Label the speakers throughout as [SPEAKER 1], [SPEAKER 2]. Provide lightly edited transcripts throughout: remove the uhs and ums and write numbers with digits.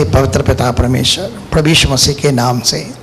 [SPEAKER 1] हे पवित्र पिता परमेश्वर, प्रभु यीशु मसीह के नाम से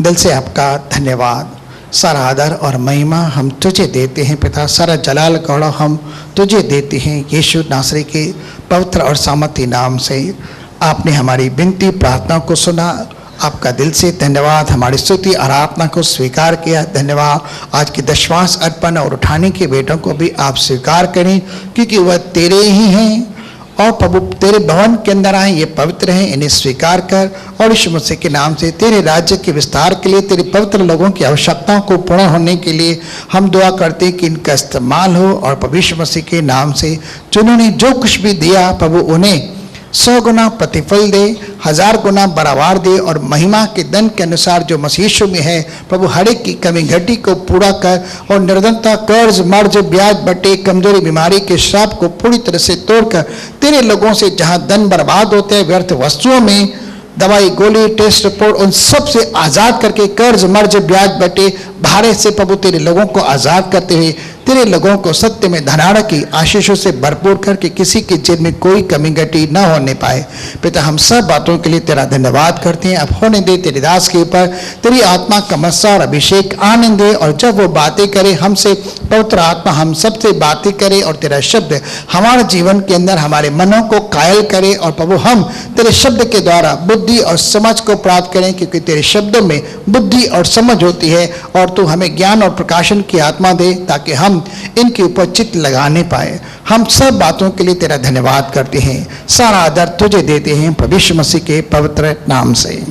[SPEAKER 1] दिल से आपका धन्यवाद। सारा आदर और महिमा हम तुझे देते हैं पिता, सारा जलाल गौरव हम तुझे देते हैं यीशु नासरी के पवित्र और सामर्थी नाम से। आपने हमारी विनती प्रार्थना को सुना, आपका दिल से धन्यवाद। हमारी स्तुति आराधना को स्वीकार किया, धन्यवाद। आज की दशवांश अर्पण और उठाने के बेटों को भी आप स्वीकार करें, क्योंकि वह तेरे ही हैं और प्रभु तेरे भवन के अंदर आए, ये पवित्र हैं, इन्हें स्वीकार कर। और यीशु मसीह के नाम से तेरे राज्य के विस्तार के लिए, तेरे पवित्र लोगों की आवश्यकताओं को पूर्ण होने के लिए हम दुआ करते हैं कि इनका इस्तेमाल हो। और प्रभु यीशु मसीह के नाम से जिन्होंने जो कुछ भी दिया प्रभु उन्हें 100 गुना प्रतिफल दे, 1000 गुना बराबर दे, और महिमा के दंड के अनुसार जो मसीह यीशु में है प्रभु हर एक की कमी घटी को पूरा कर, और निर्धनता, कर्ज, मर्ज, ब्याज, बटे, कमजोरी, बीमारी के श्राप को पूरी तरह से तोड़कर तेरे लोगों से जहां धन बर्बाद होते हैं व्यर्थ वस्तुओं में, दवाई, गोली, टेस्ट रिपोर्ट, उन सब से आज़ाद करके, कर्ज, मर्ज, ब्याज, बटे, भारे से प्रभु तेरे लोगों को आज़ाद करते हुए तेरे लोगों को सत्य में धनाढ़ की आशीषों से भरपूर करके किसी की जेब में कोई कमी घटी न होने पाए। पिता, हम सब बातों के लिए तेरा धन्यवाद करते हैं। अब होने दे तेरे दास के ऊपर तेरी आत्मा का मस्सा और अभिषेक आनंद दे, और जब वो बातें करे हमसे, पवित्र आत्मा हम सबसे बातें करे, और तेरा शब्द हमारे जीवन के अंदर हमारे मनों को कायल करे, और प्रभु हम तेरे शब्द के द्वारा बुद्धि और समझ को प्राप्त करें, क्योंकि तेरे शब्दों में बुद्धि और समझ होती है, और तू हमें ज्ञान और प्रकाशन की आत्मा दे ताकि हम इनके ऊपर चित्त लगाने पाए। हम सब बातों के लिए तेरा धन्यवाद करते हैं, सारा आदर तुझे देते हैं प्रभु यीशु मसीह के पवित्र नाम से,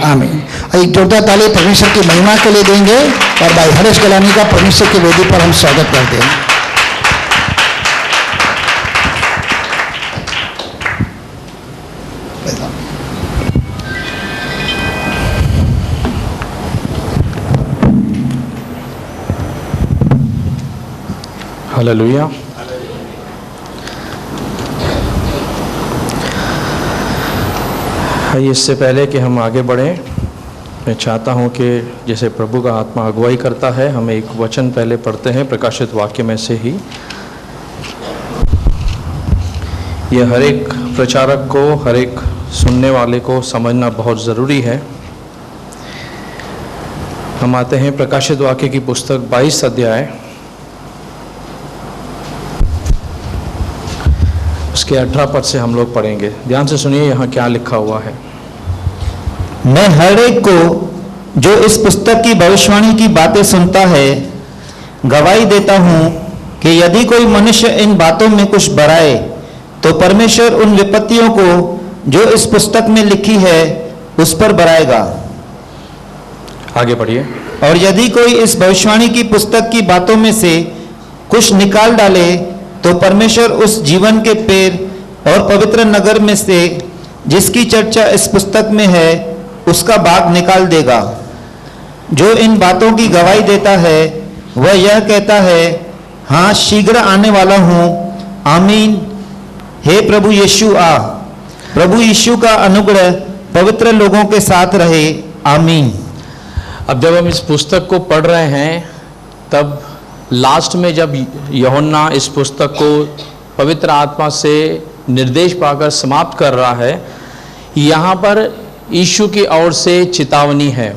[SPEAKER 1] आमीन। एक जोरदार ताली परमेश्वर की महिमा के लिए देंगे, और भाई हरेश गलानी का परमेश्वर की वेदी पर हम स्वागत करते हैं।
[SPEAKER 2] हालेलुया। इससे पहले कि हम आगे बढ़ें, मैं चाहता हूं कि जैसे प्रभु का आत्मा अगुवाई करता है, हम एक वचन पहले पढ़ते हैं प्रकाशित वाक्य में से ही। यह हर एक प्रचारक को, हर एक सुनने वाले को समझना बहुत ज़रूरी है। हम आते हैं प्रकाशित वाक्य की पुस्तक 22 अध्याय, उसके 18 पद से हम लोग पढ़ेंगे। ध्यान से सुनिए यहाँ क्या लिखा हुआ है।
[SPEAKER 3] मैं हर एक को जो इस पुस्तक की भविष्यवाणी की बातें सुनता है गवाही देता हूँ कि यदि कोई मनुष्य इन बातों में कुछ बढ़ाए तो परमेश्वर उन विपत्तियों को जो इस पुस्तक में लिखी है उस पर बढ़ाएगा।
[SPEAKER 2] आगे पढ़िए।
[SPEAKER 3] और यदि कोई इस भविष्यवाणी की पुस्तक की बातों में से कुछ निकाल डाले तो परमेश्वर उस जीवन के पेड़ और पवित्र नगर में से जिसकी चर्चा इस पुस्तक में है उसका भाग निकाल देगा। जो इन बातों की गवाही देता है वह यह कहता है, हाँ शीघ्र आने वाला हूँ, आमीन। हे प्रभु यीशु आ। प्रभु यीशु का अनुग्रह पवित्र लोगों के साथ रहे, आमीन।
[SPEAKER 2] अब जब हम इस पुस्तक को पढ़ रहे हैं, तब लास्ट में जब यूहन्ना इस पुस्तक को पवित्र आत्मा से निर्देश पाकर समाप्त कर रहा है, यहाँ पर यीशु की ओर से चेतावनी है।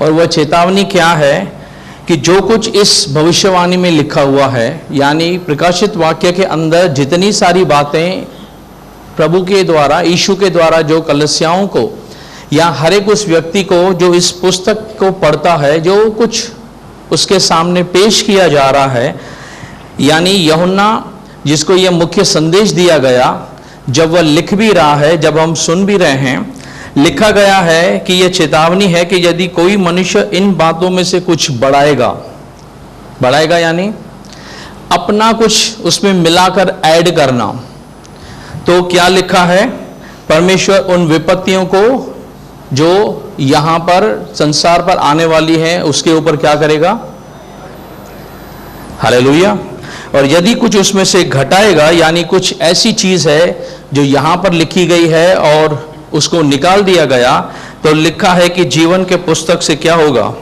[SPEAKER 2] और वह चेतावनी क्या है कि जो कुछ इस भविष्यवाणी में लिखा हुआ है, यानी प्रकाशित वाक्य के अंदर जितनी सारी बातें प्रभु के द्वारा, यीशु के द्वारा जो कलीसियाओं को या हर एक उस व्यक्ति को जो इस पुस्तक को पढ़ता है, जो कुछ उसके सामने पेश किया जा रहा है, यानी यूहन्ना जिसको यह मुख्य संदेश दिया गया, जब वह लिख भी रहा है, जब हम सुन भी रहे हैं, लिखा गया है कि यह चेतावनी है कि यदि कोई मनुष्य इन बातों में से कुछ बढ़ाएगा यानी अपना कुछ उसमें मिलाकर ऐड करना, तो क्या लिखा है, परमेश्वर उन विपत्तियों को जो यहाँ पर संसार पर आने वाली है उसके ऊपर क्या करेगा, हालेलुया। और यदि कुछ उसमें से घटाएगा, यानी कुछ ऐसी चीज है जो यहाँ पर लिखी गई है और उसको निकाल दिया गया, तो लिखा है कि जीवन के पुस्तक से क्या होगा,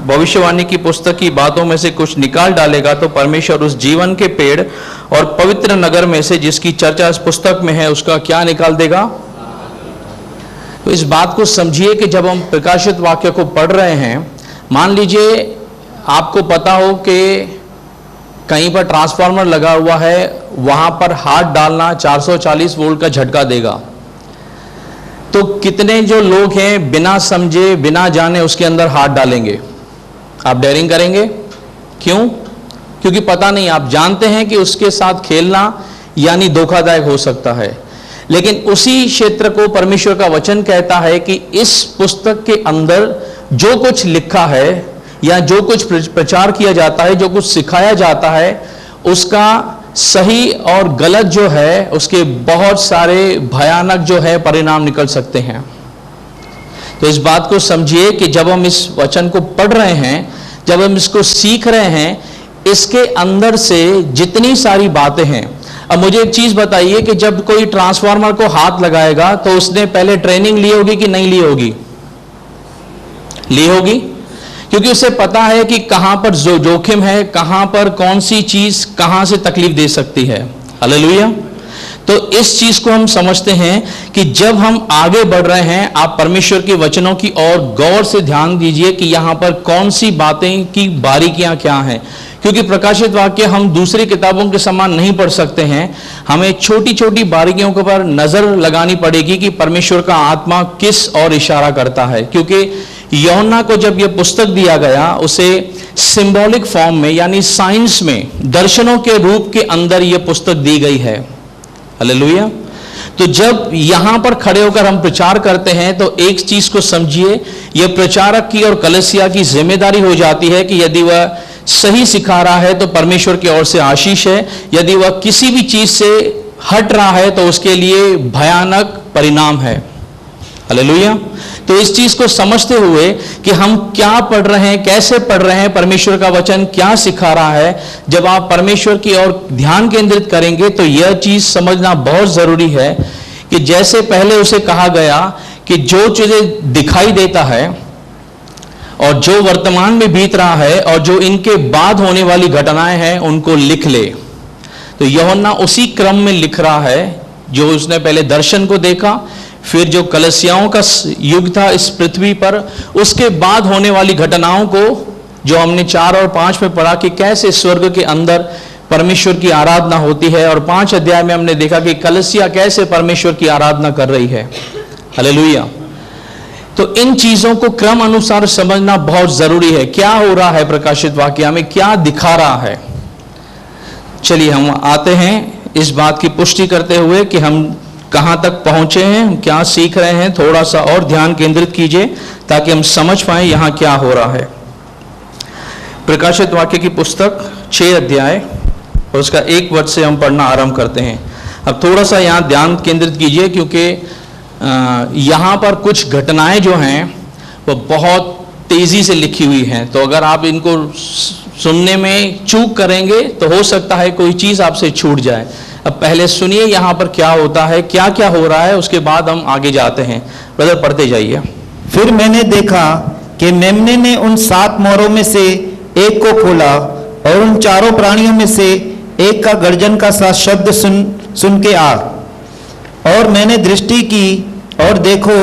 [SPEAKER 2] भविष्यवाणी की पुस्तक की बातों में से कुछ निकाल डालेगा तो परमेश्वर उस जीवन के पेड़ और पवित्र नगर में से जिसकी चर्चा इस पुस्तक में है उसका क्या निकाल देगा, तो इस बात को समझिए कि जब हम प्रकाशित वाक्य को पढ़ रहे हैं, मान लीजिए आपको पता हो कि कहीं पर ट्रांसफार्मर लगा हुआ है, वहां पर हाथ डालना 440 वोल्ट का झटका देगा, तो कितने जो लोग हैं बिना समझे बिना जाने उसके अंदर हाथ डालेंगे? आप डेयरिंग करेंगे? क्यों? क्योंकि पता नहीं, आप जानते हैं कि उसके साथ खेलना यानी धोखादायक हो सकता है। लेकिन उसी क्षेत्र को परमेश्वर का वचन कहता है कि इस पुस्तक के अंदर जो कुछ लिखा है या जो कुछ प्रचार किया जाता है, जो कुछ सिखाया जाता है, उसका सही और गलत जो है उसके बहुत सारे भयानक जो है परिणाम निकल सकते हैं। तो इस बात को समझिए कि जब हम इस वचन को पढ़ रहे हैं, जब हम इसको सीख रहे हैं, इसके अंदर से जितनी सारी बातें हैं। अब मुझे एक चीज बताइए कि जब कोई ट्रांसफार्मर को हाथ लगाएगा तो उसने पहले ट्रेनिंग ली होगी कि नहीं ली होगी? ली होगी, क्योंकि उसे पता है कि कहां पर जो जोखिम है, कहां पर कौन सी चीज कहां से तकलीफ दे सकती है। हालेलुया। तो इस चीज को हम समझते हैं कि जब हम आगे बढ़ रहे हैं, आप परमेश्वर के वचनों की ओर गौर से ध्यान दीजिए कि यहां पर कौन सी बातें की बारीकियां क्या हैं, क्योंकि प्रकाशित वाक्य हम दूसरी किताबों के समान नहीं पढ़ सकते हैं। हमें छोटी छोटी बारीकियों के पर नजर लगानी पड़ेगी कि परमेश्वर का आत्मा किस ओर इशारा करता है। क्योंकि यूहन्ना को जब यह पुस्तक दिया गया, उसे सिंबॉलिक फॉर्म में यानी साइंस में दर्शनों के रूप के अंदर यह पुस्तक दी गई है। हालेलुया। तो जब यहां पर खड़े होकर हम प्रचार करते हैं तो एक चीज को समझिए, यह प्रचारक की और कलीसिया की जिम्मेदारी हो जाती है कि यदि वह सही सिखा रहा है तो परमेश्वर की ओर से आशीष है, यदि वह किसी भी चीज से हट रहा है तो उसके लिए भयानक परिणाम है। हालेलुया। तो इस चीज को समझते हुए कि हम क्या पढ़ रहे हैं, कैसे पढ़ रहे हैं, परमेश्वर का वचन क्या सिखा रहा है, जब आप परमेश्वर की ओर ध्यान केंद्रित करेंगे तो यह चीज समझना बहुत जरूरी है कि जैसे पहले उसे कहा गया कि जो चीजें दिखाई देता है और जो वर्तमान में बीत रहा है और जो इनके बाद होने वाली घटनाएं हैं उनको लिख ले। तो यूहन्ना उसी क्रम में लिख रहा है, जो उसने पहले दर्शन को देखा, फिर जो कलीसियाओं का युग था इस पृथ्वी पर, उसके बाद होने वाली घटनाओं को जो हमने 4 और 5 में पढ़ा कि कैसे स्वर्ग के अंदर परमेश्वर की आराधना होती है, और 5 अध्याय में हमने देखा कि कलीसिया कैसे परमेश्वर की आराधना कर रही है। हालेलुया। तो इन चीजों को क्रम अनुसार समझना बहुत जरूरी है। क्या हो रहा है प्रकाशित वाक्य में, क्या दिखा रहा है। चलिए हम आते हैं इस बात की पुष्टि करते हुए कि हम कहां तक पहुंचे हैं, हम क्या सीख रहे हैं। थोड़ा सा और ध्यान केंद्रित कीजिए ताकि हम समझ पाए यहां क्या हो रहा है। प्रकाशित वाक्य की पुस्तक 6 अध्याय और उसका 1 वचन से हम पढ़ना आरंभ करते हैं। अब थोड़ा सा यहां ध्यान केंद्रित कीजिए, क्योंकि यहां पर कुछ घटनाएं जो हैं वो बहुत तेजी से लिखी हुई हैं। तो अगर आप इनको सुनने में चूक करेंगे तो हो सकता है कोई चीज आपसे छूट जाए। अब पहले सुनिए यहां पर क्या होता है, क्या क्या हो रहा है, उसके बाद हम आगे जाते हैं। ब्रदर पढ़ते जाइए।
[SPEAKER 3] फिर मैंने देखा कि मेमने ने उन 7 मोहरों में से एक को खोला और उन चारों प्राणियों में से एक का गर्जन का सा शब्द सुन के आ, और मैंने दृष्टि की और देखो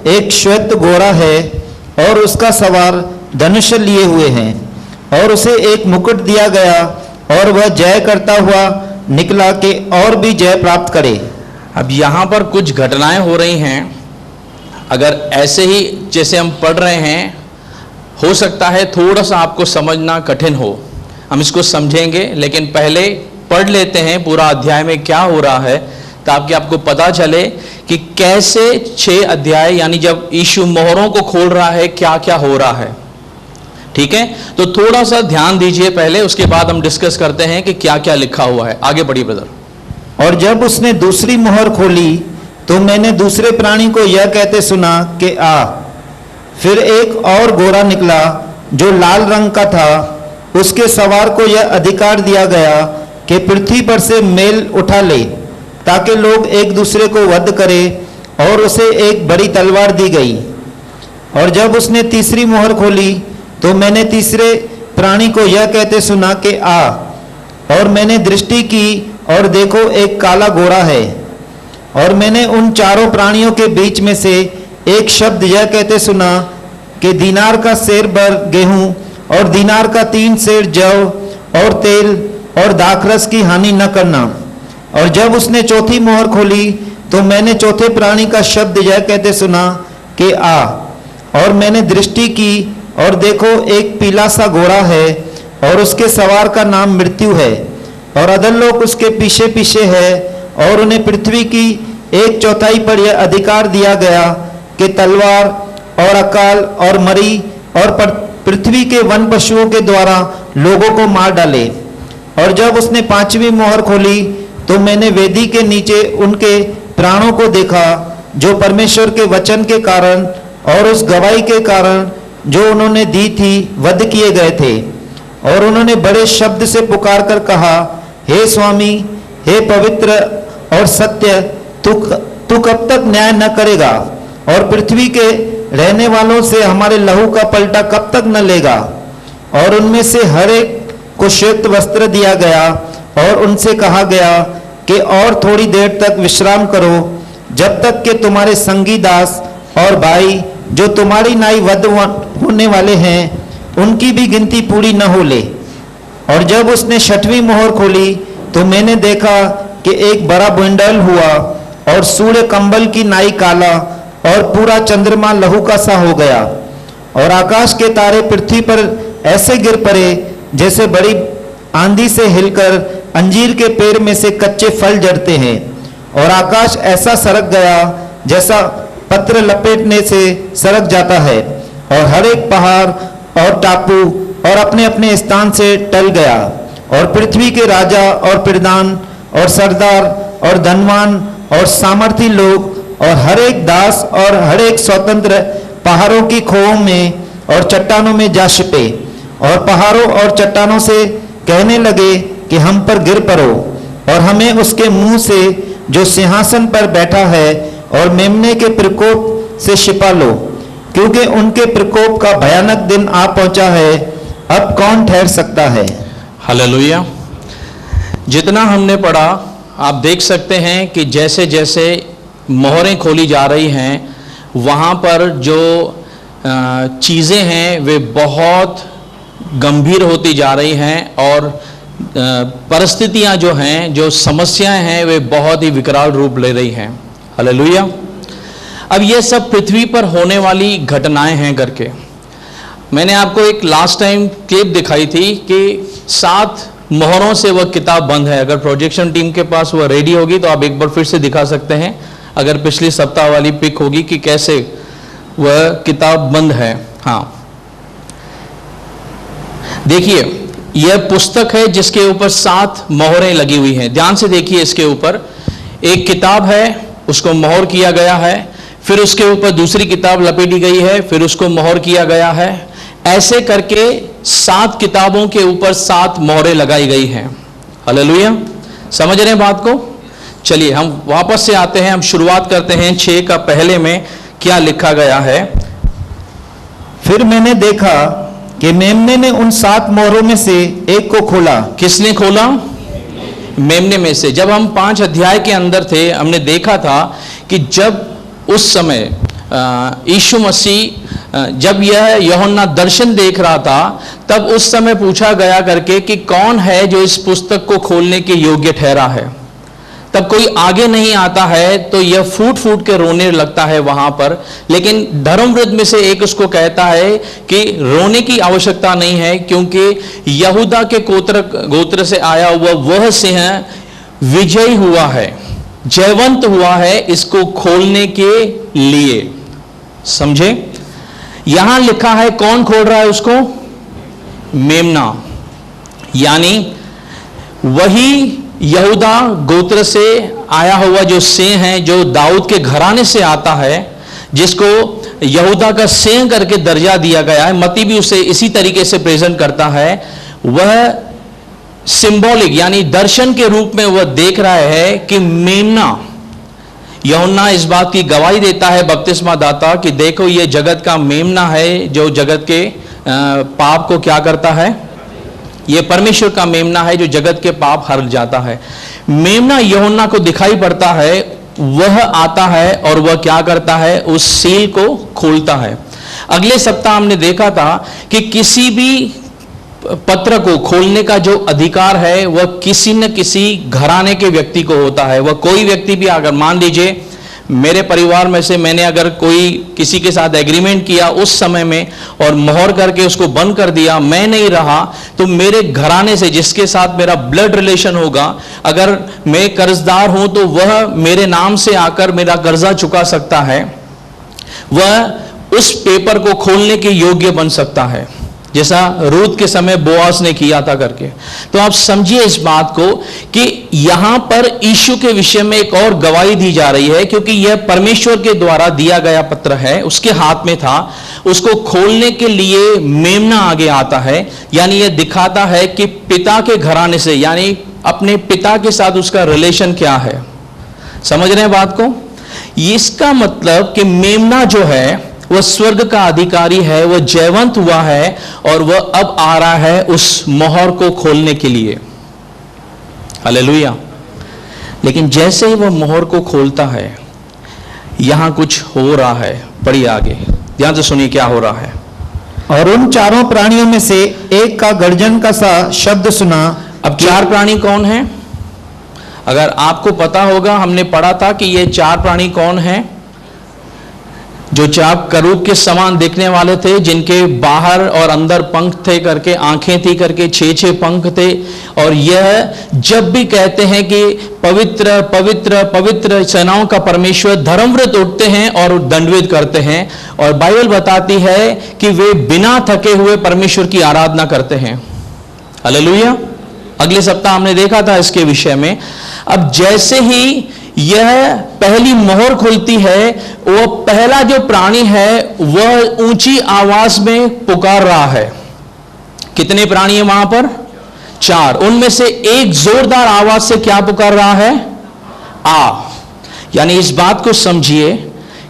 [SPEAKER 3] एक श्वेत घोड़ा है और उसका सवार धनुष लिए हुए हैं, और उसे एक मुकुट दिया गया और वह जय करता हुआ निकला कि और भी जय प्राप्त करे।
[SPEAKER 2] अब यहां पर कुछ घटनाएं हो रही हैं। अगर ऐसे ही जैसे हम पढ़ रहे हैं, हो सकता है थोड़ा सा आपको समझना कठिन हो। हम इसको समझेंगे, लेकिन पहले पढ़ लेते हैं पूरा अध्याय में क्या हो रहा है, ताकि आपको पता चले कि कैसे 6 अध्याय यानी जब यीशु मोहरों को खोल रहा है क्या क्या हो रहा है। ठीक है, तो थोड़ा सा ध्यान दीजिए पहले, उसके बाद हम डिस्कस करते हैं कि क्या क्या लिखा हुआ है। आगे बढ़िए ब्रदर।
[SPEAKER 3] और जब उसने दूसरी मोहर खोली तो मैंने दूसरे प्राणी को यह कहते सुना कि आ। फिर एक और घोड़ा निकला जो लाल रंग का था, उसके सवार को यह अधिकार दिया गया कि पृथ्वी पर से मेल उठा ले, ताकि लोग एक दूसरे को वध करे, और उसे एक बड़ी तलवार दी गई। और जब उसने तीसरी मोहर खोली तो मैंने तीसरे प्राणी को यह कहते सुना कि आ। और मैंने दृष्टि की और देखो एक काला घोड़ा है, और मैंने उन चारों प्राणियों के बीच में से एक शब्द यह कहते सुना कि दीनार का सेर भर गेहूं और दीनार का 3 सेर जव और तेल और दाखरस की हानि न करना। और जब उसने चौथी मोहर खोली तो मैंने चौथे प्राणी का शब्द यह कहते सुना कि आ। और मैंने दृष्टि की और देखो एक पीला सा घोड़ा है और उसके सवार का नाम मृत्यु है और अधर्लोक उसके पीछे पीछे है। और उन्हें पृथ्वी की 1/4 पर यह अधिकार दिया गया कि तलवार और अकाल और मरी और पृथ्वी के वन पशुओं के द्वारा लोगों को मार डाले। और जब उसने 5वीं मोहर खोली तो मैंने वेदी के नीचे उनके प्राणों को देखा जो परमेश्वर के वचन के कारण और उस गवाही के कारण जो उन्होंने दी थी वध किए गए थे। और उन्होंने बड़े शब्द से पुकार कर कहा, हे स्वामी, हे पवित्र और सत्य, तू कब तक न्याय न करेगा और पृथ्वी के रहने वालों से हमारे लहू का पलटा कब तक न लेगा। और उनमें से हर एक को श्वेत वस्त्र दिया गया और उनसे कहा गया कि और थोड़ी देर तक विश्राम करो, जब तक कि तुम्हारे संगी दास और भाई जो तुम्हारी नाई वध होने वाले हैं उनकी भी गिनती पूरी न हो ले। और जब उसने 6वीं मोहर खोली तो मैंने देखा कि एक बड़ा बंडल हुआ और सूर्य कंबल की नाई काला और पूरा चंद्रमा लहू का सा हो गया। और आकाश के तारे पृथ्वी पर ऐसे गिर पड़े जैसे बड़ी आंधी से हिलकर अंजीर के पेड़ में से कच्चे फल झड़ते हैं। और आकाश ऐसा सरक गया जैसा पत्र लपेटने से सरक जाता है। और हर एक पहाड़ और टापू और अपने अपने स्थान से टल गया। और पृथ्वी के राजा और प्रधान और सरदार और धनवान और सामर्थी लोग और हर एक दास और हर एक स्वतंत्र पहाड़ों की खोहों में और चट्टानों में जा छिपे और पहाड़ों और चट्टानों से कहने लगे कि हम पर गिर पड़ो और हमें उसके मुंह से जो सिंहासन पर बैठा है और मेमने के प्रकोप से छिपा लो, क्योंकि उनके प्रकोप का भयानक दिन आ पहुंचा है। अब कौन ठहर सकता है।
[SPEAKER 2] हालेलुया। जितना हमने पढ़ा आप देख सकते हैं कि जैसे जैसे मोहरें खोली जा रही हैं वहाँ पर जो चीज़ें हैं वे बहुत गंभीर होती जा रही हैं और परिस्थितियाँ जो हैं, जो समस्याएं हैं वे बहुत ही विकराल रूप ले रही हैं। हालेलुया। अब ये सब पृथ्वी पर होने वाली घटनाएं हैं करके मैंने आपको एक लास्ट टाइम क्लिप दिखाई थी कि 7 मोहरों से वह किताब बंद है। अगर प्रोजेक्शन टीम के पास वह रेडी होगी तो आप एक बार फिर से दिखा सकते हैं। अगर पिछली सप्ताह वाली पिक होगी कि कैसे वह किताब बंद है। हाँ, देखिए यह पुस्तक है जिसके ऊपर 7 मोहरें लगी हुई हैं। ध्यान से देखिए, इसके ऊपर एक किताब है, उसको मोहर किया गया है, फिर उसके ऊपर दूसरी किताब लपेटी गई है, फिर उसको मोहर किया गया है। ऐसे करके 7 किताबों के ऊपर 7 मोहरें लगाई गई हैं। हालेलुया। समझ रहे हैं बात को? चलिए हम वापस से आते हैं, हम शुरुआत करते हैं 6 का पहले में क्या लिखा गया है।
[SPEAKER 3] फिर मैंने देखा कि मेमने ने उन 7 मोहरों में से एक को खोला।
[SPEAKER 2] किसने खोला? मेमने में से। जब हम 5 अध्याय के अंदर थे हमने देखा था कि जब उस समय यीशु मसीह जब यह यूहन्ना दर्शन देख रहा था तब उस समय पूछा गया करके कि कौन है जो इस पुस्तक को खोलने के योग्य ठहरा है। तब कोई आगे नहीं आता है तो यह फूट फूट के रोने लगता है वहां पर। लेकिन धर्मवृद्ध में से एक उसको कहता है कि रोने की आवश्यकता नहीं है, क्योंकि यहूदा के गोत्र से आया हुआ वह सिंह विजयी हुआ है, जयवंत हुआ है इसको खोलने के लिए। समझे? यहां लिखा है कौन खोल रहा है उसको? मेमना, यानी वही यहूदा गोत्र से आया हुआ जो सिंह है, जो दाऊद के घराने से आता है, जिसको यहूदा का सिंह करके दर्जा दिया गया है। मत्ती भी उसे इसी तरीके से प्रेजेंट करता है। वह सिंबॉलिक यानी दर्शन के रूप में वह देख रहा है कि मेमना, यूहन्ना इस बात की गवाही देता है बपतिस्मा दाता कि देखो ये जगत का मेमना है जो जगत के पाप को क्या करता है। ये परमेश्वर का मेमना है जो जगत के पाप हर जाता है। मेमना यूहन्ना को दिखाई पड़ता है वह आता है और वह क्या करता है, उस सील को खोलता है। अगले सप्ताह हमने देखा था कि किसी भी पत्र को खोलने का जो अधिकार है वह किसी न किसी घराने के व्यक्ति को होता है। वह कोई व्यक्ति भी, अगर मान लीजिए मेरे परिवार में से मैंने अगर कोई किसी के साथ एग्रीमेंट किया उस समय में और मोहर करके उसको बंद कर दिया, मैं नहीं रहा, तो मेरे घराने से जिसके साथ मेरा ब्लड रिलेशन होगा, अगर मैं कर्जदार हूं तो वह मेरे नाम से आकर मेरा कर्जा चुका सकता है, वह उस पेपर को खोलने के योग्य बन सकता है, जैसा रूत के समय बोआज ने किया था करके। तो आप समझिए इस बात को कि यहां पर यीशु के विषय में एक और गवाही दी जा रही है, क्योंकि यह परमेश्वर के द्वारा दिया गया पत्र है, उसके हाथ में था, उसको खोलने के लिए मेमना आगे आता है। यानी यह दिखाता है कि पिता के घराने से, यानी अपने पिता के साथ उसका रिलेशन क्या है। समझ रहे हैं बात को? इसका मतलब कि मेमना जो है वह स्वर्ग का अधिकारी है, वह जयवंत हुआ है और वह अब आ रहा है उस मोहर को खोलने के लिए। हालेलुया। लेकिन जैसे ही वह मोहर को खोलता है, यहां कुछ हो रहा है। पढ़िए आगे, ध्यान से सुनिए क्या हो रहा है।
[SPEAKER 3] और उन चारों प्राणियों में से एक का गर्जन का सा शब्द सुना।
[SPEAKER 2] अब चार प्राणी कौन हैं? अगर आपको पता होगा, हमने पढ़ा था कि ये चार प्राणी कौन हैं? जो चार करूब के समान दिखने वाले थे, जिनके बाहर और अंदर पंख थे करके, आंखें थी करके, 6 पंख थे। और यह जब भी कहते हैं कि पवित्र पवित्र पवित्र सेनाओं का परमेश्वर, धर्मव्रत उठते हैं और दंडवत करते हैं। और बाइबल बताती है कि वे बिना थके हुए परमेश्वर की आराधना करते हैं। हालेलुया। अगले सप्ताह हमने देखा था इसके विषय में। अब जैसे ही यह पहली मोहर खुलती है, वह पहला जो प्राणी है वह ऊंची आवाज में पुकार रहा है। कितने प्राणी हैं वहां पर? 4। उनमें से एक जोरदार आवाज से क्या पुकार रहा है? आ। यानी इस बात को समझिए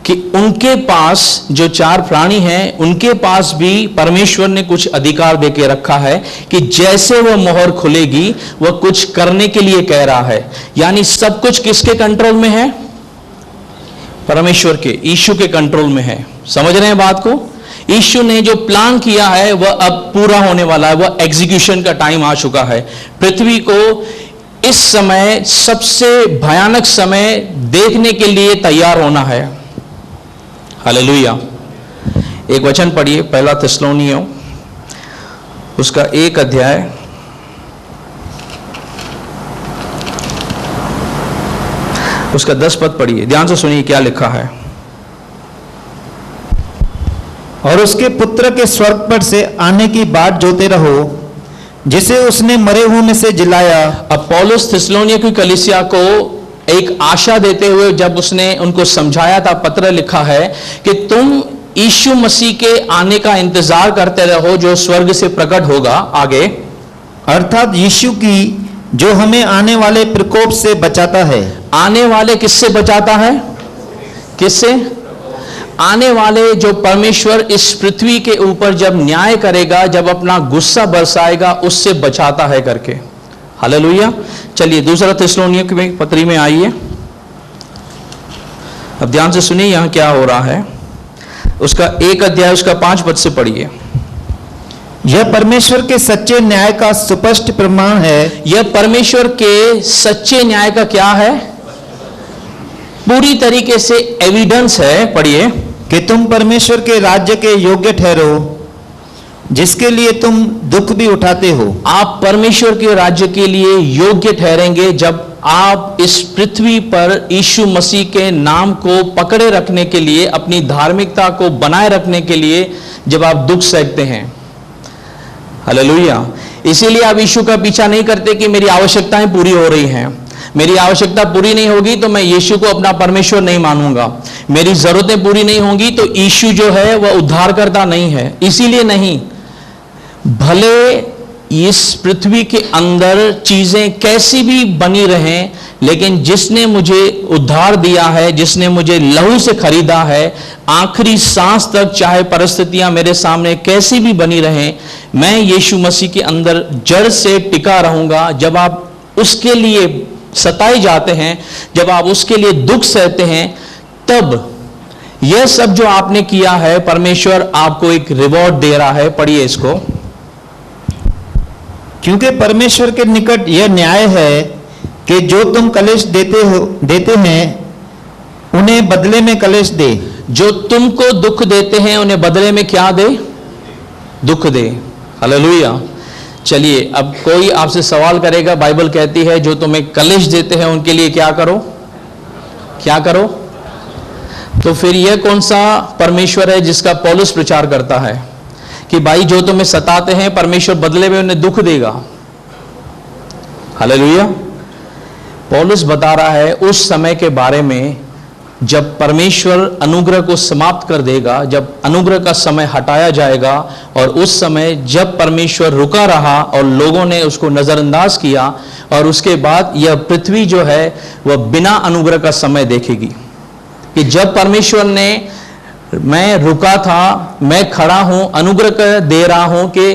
[SPEAKER 2] कि उनके पास जो 4 प्राणी हैं, उनके पास भी परमेश्वर ने कुछ अधिकार देके रखा है कि जैसे वह मोहर खुलेगी वह कुछ करने के लिए कह रहा है। यानी सब कुछ किसके कंट्रोल में है? परमेश्वर के, यीशु के कंट्रोल में है। समझ रहे हैं बात को? यीशु ने जो प्लान किया है वह अब पूरा होने वाला है, वह एग्जीक्यूशन का टाइम आ चुका है। पृथ्वी को इस समय, सबसे भयानक समय देखने के लिए तैयार होना है। हालेलुया। एक वचन पढ़िए, पहला थिस्सलुनीयों उसका 1 अध्याय उसका 10 पद पढ़िए। ध्यान से सुनिए क्या लिखा है।
[SPEAKER 3] और उसके पुत्र के स्वर्ग पर से आने की बात जोते रहो, जिसे उसने मरे हुओं में से जिलाया।
[SPEAKER 2] अब पौलुस थिस्सलुनीय की कलीसिया को एक आशा देते हुए जब उसने उनको समझाया था, पत्र लिखा है कि तुम यीशु मसीह के आने का इंतजार करते रहो जो स्वर्ग से प्रकट होगा आगे,
[SPEAKER 3] अर्थात यीशु की जो हमें आने वाले प्रकोप से बचाता है।
[SPEAKER 2] आने वाले किससे बचाता है? किससे? आने वाले जो परमेश्वर इस पृथ्वी के ऊपर जब न्याय करेगा, जब अपना गुस्सा बरसाएगा, उससे बचाता है करके। हालेलुया। चलिए दूसरा थिस्सलुनीय की पत्री में आइए। अब ध्यान से सुनिए यहां क्या हो रहा है। उसका 1 अध्याय उसका 5 पद से पढ़िए।
[SPEAKER 3] यह परमेश्वर के सच्चे न्याय का सुस्पष्ट प्रमाण है।
[SPEAKER 2] यह परमेश्वर के सच्चे न्याय का क्या है? पूरी तरीके से एविडेंस है। पढ़िए।
[SPEAKER 3] कि तुम परमेश्वर के राज्य के योग्य ठहरो, जिसके लिए तुम दुख भी उठाते हो।
[SPEAKER 2] आप परमेश्वर के राज्य के लिए योग्य ठहरेंगे जब आप इस पृथ्वी पर यीशु मसीह के नाम को पकड़े रखने के लिए, अपनी धार्मिकता को बनाए रखने के लिए जब आप दुख सहते हैं। हालेलुया। इसीलिए आप यीशु का पीछा नहीं करते कि मेरी आवश्यकताएं पूरी हो रही हैं, मेरी आवश्यकता पूरी नहीं होगी तो मैं यीशु को अपना परमेश्वर नहीं मानूंगा, मेरी जरूरतें पूरी नहीं होंगी तो यीशु जो है वह उद्धारकर्ता नहीं है। इसीलिए नहीं, भले इस पृथ्वी के अंदर चीजें कैसी भी बनी रहें, लेकिन जिसने मुझे उद्धार दिया है, जिसने मुझे लहू से खरीदा है, आखिरी सांस तक चाहे परिस्थितियां मेरे सामने कैसी भी बनी रहें, मैं यीशु मसीह के अंदर जड़ से टिका रहूंगा। जब आप उसके लिए सताए जाते हैं, जब आप उसके लिए दुख सहते हैं, तब यह सब जो आपने किया है परमेश्वर आपको एक रिवॉर्ड दे रहा है। पढ़िए इसको।
[SPEAKER 3] क्योंकि परमेश्वर के निकट यह न्याय है कि जो तुम कलेश देते हैं उन्हें बदले में कलेश दे।
[SPEAKER 2] जो तुमको दुख देते हैं उन्हें बदले में क्या दे? दुख दे। हालेलुया। चलिए, अब कोई आपसे सवाल करेगा, बाइबल कहती है जो तुम्हें कलेश देते हैं उनके लिए क्या करो? क्या करो? तो फिर यह कौन सा परमेश्वर है जिसका पौलुस प्रचार करता है कि भाई जो तुम्हें सताते हैं परमेश्वर बदले में उन्हें दुख देगा? हालेलुया। पौलुस बता रहा है उस समय के बारे में जब परमेश्वर अनुग्रह को समाप्त कर देगा, जब अनुग्रह का समय हटाया जाएगा, और उस समय जब परमेश्वर रुका रहा और लोगों ने उसको नजरअंदाज किया, और उसके बाद यह पृथ्वी जो है वह बिना अनुग्रह का समय देखेगी। कि जब परमेश्वर ने, मैं रुका था, मैं खड़ा हूं, अनुग्रह दे रहा हूं कि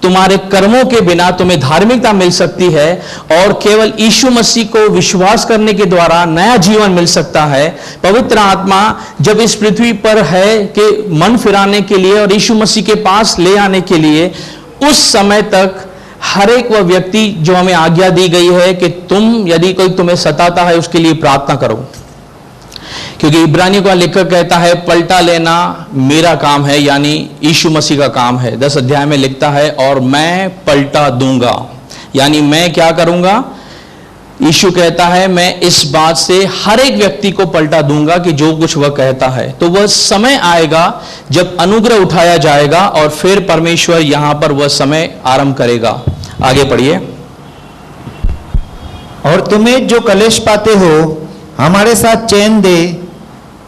[SPEAKER 2] तुम्हारे कर्मों के बिना तुम्हें धार्मिकता मिल सकती है, और केवल यीशु मसीह को विश्वास करने के द्वारा नया जीवन मिल सकता है। पवित्र आत्मा जब इस पृथ्वी पर है कि मन फिराने के लिए और यीशु मसीह के पास ले आने के लिए, उस समय तक हर एक वह व्यक्ति जो हमें आज्ञा दी गई है कि तुम, यदि कोई तुम्हें सताता है उसके लिए प्रार्थना करो। क्योंकि इब्रानियों का लेखक कहता है पलटा लेना मेरा काम है, यानी यीशु मसीह का काम है। 10 अध्याय में लिखता है और मैं पलटा दूंगा, यानी मैं क्या करूंगा? यीशु कहता है मैं इस बात से हर एक व्यक्ति को पलटा दूंगा कि जो कुछ वह कहता है। तो वह समय आएगा जब अनुग्रह उठाया जाएगा और फिर परमेश्वर यहां पर वह समय आरंभ करेगा। आगे पढ़िए।
[SPEAKER 3] और तुम्हें जो कलेश पाते हो हमारे साथ चैन दे,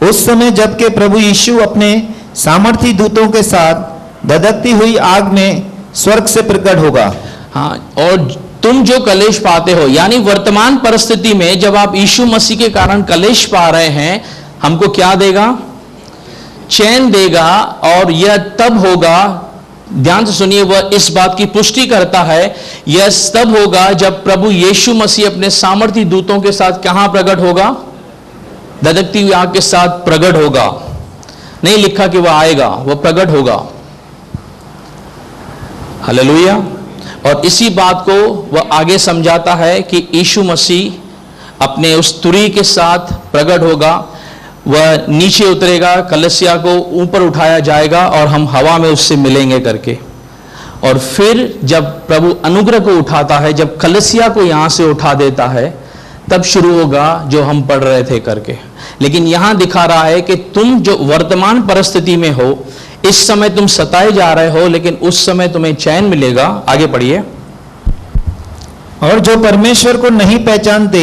[SPEAKER 3] उस समय जबकि प्रभु यीशु अपने सामर्थी दूतों के साथ धधकती हुई आग में स्वर्ग से प्रकट होगा।
[SPEAKER 2] हाँ, और तुम जो कलेश पाते हो, यानी वर्तमान परिस्थिति में जब आप यीशु मसीह के कारण कलेश पा रहे हैं, हमको क्या देगा? चैन देगा। और यह तब होगा, ध्यान से सुनिए, वह इस बात की पुष्टि करता है, यह तब होगा जब प्रभु यीशु मसीह अपने सामर्थी दूतों के साथ कहां प्रकट होगा? धधकती हुई आग के साथ प्रकट होगा। नहीं लिखा कि वह आएगा, वह प्रकट होगा। हालेलुया। और इसी बात को वह आगे समझाता है कि यीशु मसीह अपने उस तुरी के साथ प्रकट होगा, वह नीचे उतरेगा, कलसिया को ऊपर उठाया जाएगा और हम हवा में उससे मिलेंगे करके। और फिर जब प्रभु अनुग्रह को उठाता है, जब कलसिया को यहां से उठा देता है, तब शुरू होगा जो हम पढ़ रहे थे करके। लेकिन यहां दिखा रहा है कि तुम जो वर्तमान परिस्थिति में हो, इस समय तुम सताए जा रहे हो, लेकिन उस समय तुम्हें चैन मिलेगा। आगे पढ़िए।
[SPEAKER 3] और जो परमेश्वर को नहीं पहचानते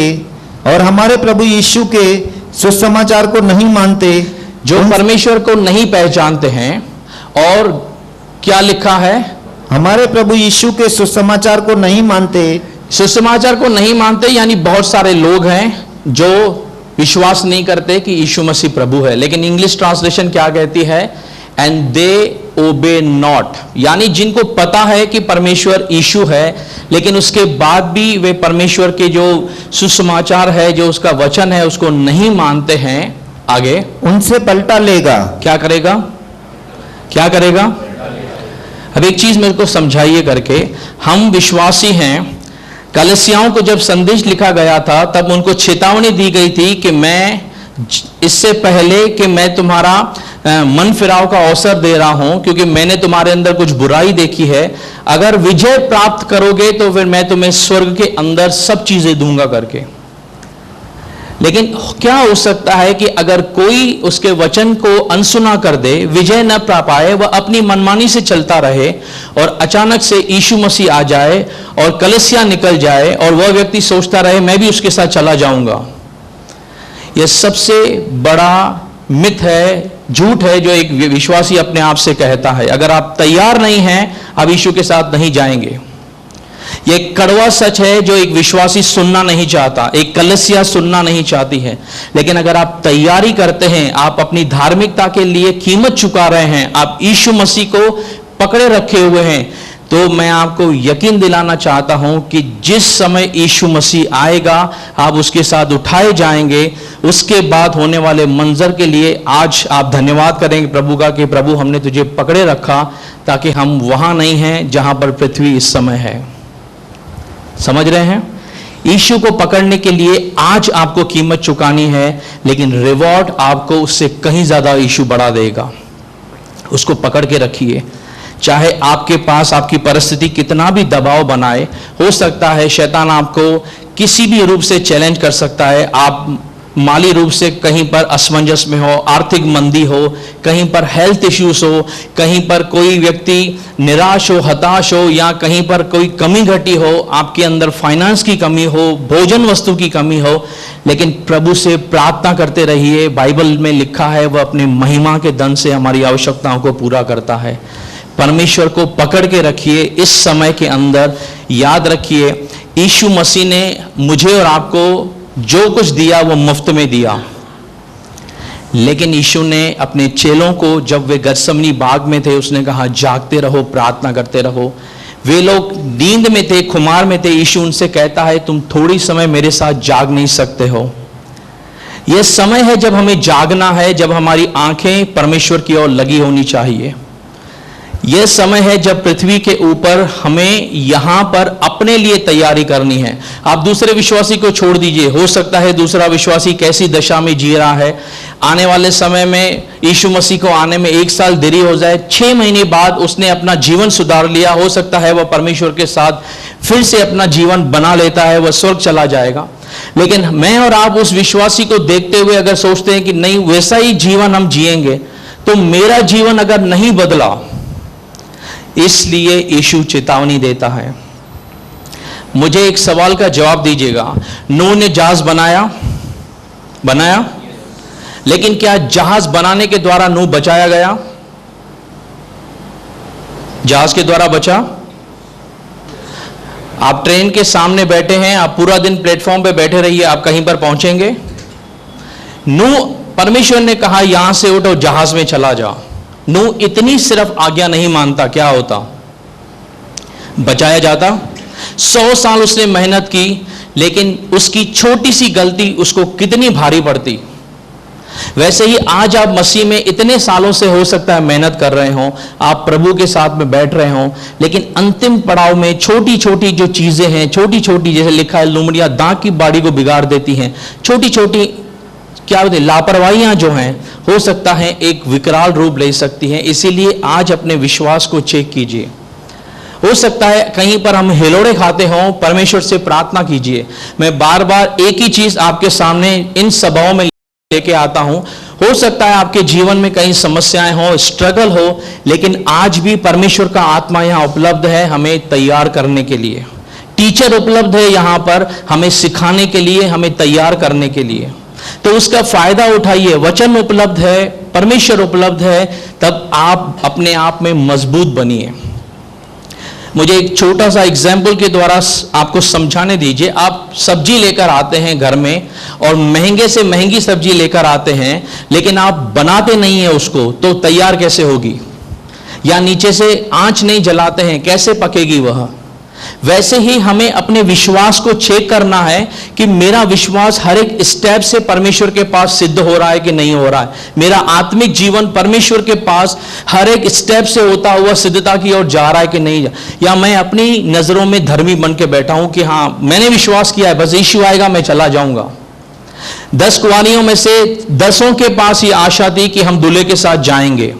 [SPEAKER 3] और हमारे प्रभु यीशु के सुसमाचार को नहीं मानते,
[SPEAKER 2] जो परमेश्वर को नहीं पहचानते हैं, और क्या लिखा है?
[SPEAKER 3] हमारे प्रभु यीशु के सुसमाचार को नहीं मानते।
[SPEAKER 2] सुसमाचार को नहीं मानते यानी बहुत सारे लोग हैं जो विश्वास नहीं करते कि यीशु मसीह प्रभु है। लेकिन इंग्लिश ट्रांसलेशन क्या कहती है? एंड दे ओबे नॉट, यानी जिनको पता है कि परमेश्वर यीशु है, लेकिन उसके बाद भी वे परमेश्वर के जो सुसमाचार है, जो उसका वचन है, उसको नहीं मानते हैं। आगे,
[SPEAKER 3] उनसे पलटा लेगा।
[SPEAKER 2] क्या करेगा? क्या करेगा? अब एक चीज मेरे को समझाइए करके। हम विश्वासी हैं, कलीसियाओं को जब संदेश लिखा गया था तब उनको चेतावनी दी गई थी कि मैं इससे पहले कि मैं तुम्हारा मन फिराव का अवसर दे रहा हूं, क्योंकि मैंने तुम्हारे अंदर कुछ बुराई देखी है, अगर विजय प्राप्त करोगे तो फिर मैं तुम्हें स्वर्ग के अंदर सब चीजें दूंगा करके। लेकिन क्या हो सकता है कि अगर कोई उसके वचन को अनसुना कर दे, विजय न पा पाए, वह अपनी मनमानी से चलता रहे और अचानक से यीशु मसीह आ जाए और कलीसिया निकल जाए और वह व्यक्ति सोचता रहे मैं भी उसके साथ चला जाऊंगा। यह सबसे बड़ा मिथ है, झूठ है, जो एक विश्वासी अपने आप से कहता है। अगर आप तैयार नहीं हैं, आप यीशु के साथ नहीं जाएंगे। यह कड़वा सच है जो एक विश्वासी सुनना नहीं चाहता, एक कलीसिया सुनना नहीं चाहती है। लेकिन अगर आप तैयारी करते हैं, आप अपनी धार्मिकता के लिए कीमत चुका रहे हैं, आप यीशु मसीह को पकड़े रखे हुए हैं, तो मैं आपको यकीन दिलाना चाहता हूं कि जिस समय यीशु मसीह आएगा, आप उसके साथ उठाए जाएंगे। उसके बाद होने वाले मंजर के लिए आज आप धन्यवाद करेंगे प्रभु का कि प्रभु हमने तुझे पकड़े रखा, ताकि हम वहां नहीं हैं जहां पर पृथ्वी इस समय है। समझ रहे हैं? यीशु को पकड़ने के लिए आज आपको कीमत चुकानी है, लेकिन रिवॉर्ड आपको उससे कहीं ज्यादा यीशु बढ़ा देगा। उसको पकड़ के रखिए। चाहे आपके पास आपकी परिस्थिति कितना भी दबाव बनाए, हो सकता है शैतान आपको किसी भी रूप से चैलेंज कर सकता है। आप माली रूप से कहीं पर असमंजस में हो, आर्थिक मंदी हो, कहीं पर हेल्थ इश्यूज हो, कहीं पर कोई व्यक्ति निराश हो, हताश हो, या कहीं पर कोई कमी घटी हो, आपके अंदर फाइनेंस की कमी हो, भोजन वस्तु की कमी हो, लेकिन प्रभु से प्रार्थना करते रहिए। बाइबल में लिखा है वह अपने महिमा के धन से हमारी आवश्यकताओं को पूरा करता है। परमेश्वर को पकड़ के रखिए। इस समय के अंदर याद रखिए, यीशु मसीह ने मुझे और आपको जो कुछ दिया वो मुफ्त में दिया, लेकिन यीशु ने अपने चेलों को, जब वे गतसमनी बाग में थे, उसने कहा जागते रहो, प्रार्थना करते रहो। वे लोग नींद में थे, खुमार में थे। यीशु उनसे कहता है तुम थोड़ी समय मेरे साथ जाग नहीं सकते हो? यह समय है जब हमें जागना है, जब हमारी आंखें परमेश्वर की ओर लगी होनी चाहिए। यह समय है जब पृथ्वी के ऊपर हमें यहां पर अपने लिए तैयारी करनी है। आप दूसरे विश्वासी को छोड़ दीजिए, हो सकता है दूसरा विश्वासी कैसी दशा में जी रहा है। आने वाले समय में यीशु मसीह को आने में 1 साल देरी हो जाए, 6 महीने बाद उसने अपना जीवन सुधार लिया, हो सकता है वह परमेश्वर के साथ फिर से अपना जीवन बना लेता है, वह स्वर्ग चला जाएगा। लेकिन मैं और आप उस विश्वासी को देखते हुए अगर सोचते हैं कि नहीं वैसा ही जीवन हम जिएंगे, तो मेरा जीवन अगर नहीं बदला, इसलिए यीशु चेतावनी देता है। मुझे एक सवाल का जवाब दीजिएगा। नूह ने जहाज बनाया, लेकिन क्या जहाज बनाने के द्वारा नूह बचाया गया? जहाज के द्वारा बचा? आप ट्रेन के सामने बैठे हैं, आप पूरा दिन प्लेटफॉर्म पे बैठे रहिए, आप कहीं पर पहुंचेंगे? नूह, परमेश्वर ने कहा यहां से उठो, जहाज में चला जा। नूह इतनी सिर्फ आज्ञा नहीं मानता, क्या होता? बचाया जाता। 100 साल उसने मेहनत की, लेकिन उसकी छोटी सी गलती उसको कितनी भारी पड़ती। वैसे ही आज आप मसीह में इतने सालों से हो सकता है मेहनत कर रहे हो, आप प्रभु के साथ में बैठ रहे हो, लेकिन अंतिम पड़ाव में छोटी छोटी जो चीजें हैं, छोटी छोटी, जैसे लिखा है लुमड़ियां दांत की बाड़ी को बिगाड़ देती हैं, छोटी छोटी क्या होती है, लापरवाहियां जो हैं, हो सकता है एक विकराल रूप ले सकती हैं। इसीलिए आज अपने विश्वास को चेक कीजिए। हो सकता है कहीं पर हम हिलोड़े खाते हों, परमेश्वर से प्रार्थना कीजिए। मैं बार बार एक ही चीज आपके सामने इन सभाओं में लेके आता हूं। हो सकता है आपके जीवन में कई समस्याएं हो, स्ट्रगल हो, लेकिन आज भी परमेश्वर का आत्मा यहां उपलब्ध है हमें तैयार करने के लिए। टीचर उपलब्ध है यहां पर हमें सिखाने के लिए, हमें तैयार करने के लिए। तो उसका फायदा उठाइए। वचन उपलब्ध है, परमेश्वर उपलब्ध है, तब आप अपने आप में मजबूत बनिए। मुझे एक छोटा सा एग्जाम्पल के द्वारा आपको समझाने दीजिए। आप सब्जी लेकर आते हैं घर में, और महंगे से महंगी सब्जी लेकर आते हैं, लेकिन आप बनाते नहीं है उसको, तो तैयार कैसे होगी? या नीचे से आंच नहीं जलाते हैं, कैसे पकेगी वह? वैसे ही हमें अपने विश्वास को चेक करना है कि मेरा विश्वास हर एक स्टेप से परमेश्वर के पास सिद्ध हो रहा है कि नहीं हो रहा है। मेरा आत्मिक जीवन परमेश्वर के पास हर एक स्टेप से होता हुआ सिद्धता की ओर जा रहा है कि नहीं, या मैं अपनी नजरों में धर्मी बन के बैठा हूं कि हाँ मैंने विश्वास किया है, बस यीशु आएगा मैं चला जाऊंगा। 10 कुंवारियों में से 10 के पास ये आशा थी कि हम दूल्हे के साथ जाएंगे।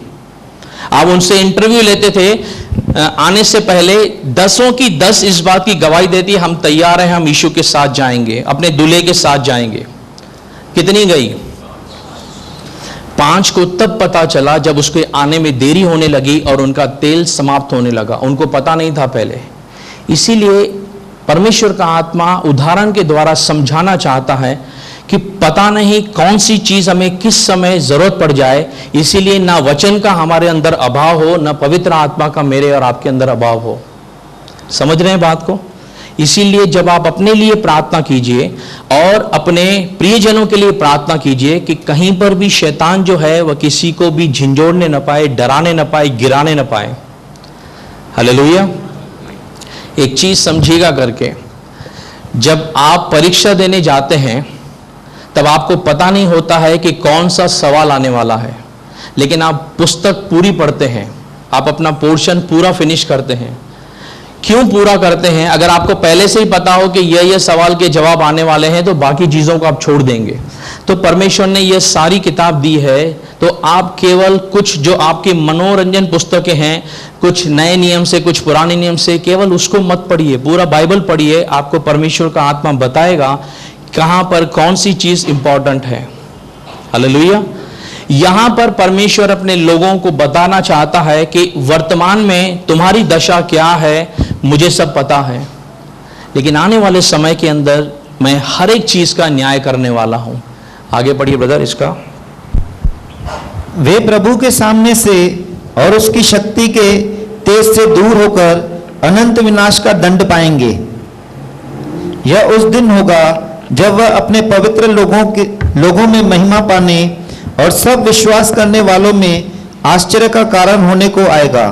[SPEAKER 2] आप उनसे इंटरव्यू लेते थे, आने से पहले 10 की 10 इस बात की गवाही देती, हम तैयार हैं, हम यीशु के साथ जाएंगे, अपने दूल्हे के साथ जाएंगे। कितनी गई? 5 को तब पता चला जब उसके आने में देरी होने लगी और उनका तेल समाप्त होने लगा। उनको पता नहीं था पहले। इसीलिए परमेश्वर का आत्मा उदाहरण के द्वारा समझाना चाहता है कि पता नहीं कौन सी चीज हमें किस समय जरूरत पड़ जाए। इसीलिए ना वचन का हमारे अंदर अभाव हो, ना पवित्र आत्मा का मेरे और आपके अंदर अभाव हो। समझ रहे हैं बात को? इसीलिए जब आप अपने लिए प्रार्थना कीजिए और अपने प्रियजनों के लिए प्रार्थना कीजिए कि कहीं पर भी शैतान जो है वह किसी को भी झिंझोड़ने न पाए, डराने न पाए, गिराने न पाए। हालेलुया। एक चीज समझिएगा करके, जब आप परीक्षा देने जाते हैं तब आपको पता नहीं होता है कि कौन सा सवाल आने वाला है, लेकिन आप पुस्तक पूरी पढ़ते हैं, आप अपना पोर्शन पूरा फिनिश करते हैं। क्यों पूरा करते हैं? अगर आपको पहले से ही पता हो कि ये सवाल के जवाब आने वाले हैं तो बाकी चीज़ों को आप छोड़ देंगे। तो परमेश्वर ने ये सारी किताब दी है, तो आप केवल कुछ जो आपकी मनोरंजन पुस्तकें हैं, कुछ नए नियम से, कुछ पुराने नियम से, केवल उसको मत पढ़िए, पूरा बाइबल पढ़िए। आपको परमेश्वर का आत्मा बताएगा कहाँ पर कौन सी चीज़ इंपॉर्टेंट है। हालेलुया। यहाँ पर परमेश्वर अपने लोगों को बताना चाहता है कि वर्तमान में तुम्हारी दशा क्या है मुझे सब पता है, लेकिन आने वाले समय के अंदर मैं हर एक चीज का न्याय करने वाला हूं। आगे पढ़िए ब्रदर इसका।
[SPEAKER 3] वे प्रभु के सामने से और उसकी शक्ति के तेज से दूर होकर अनंत विनाश का दंड पाएंगे। यह उस दिन होगा जब वह अपने पवित्र लोगों में महिमा पाने और सब विश्वास करने वालों में आश्चर्य का कारण होने को आएगा,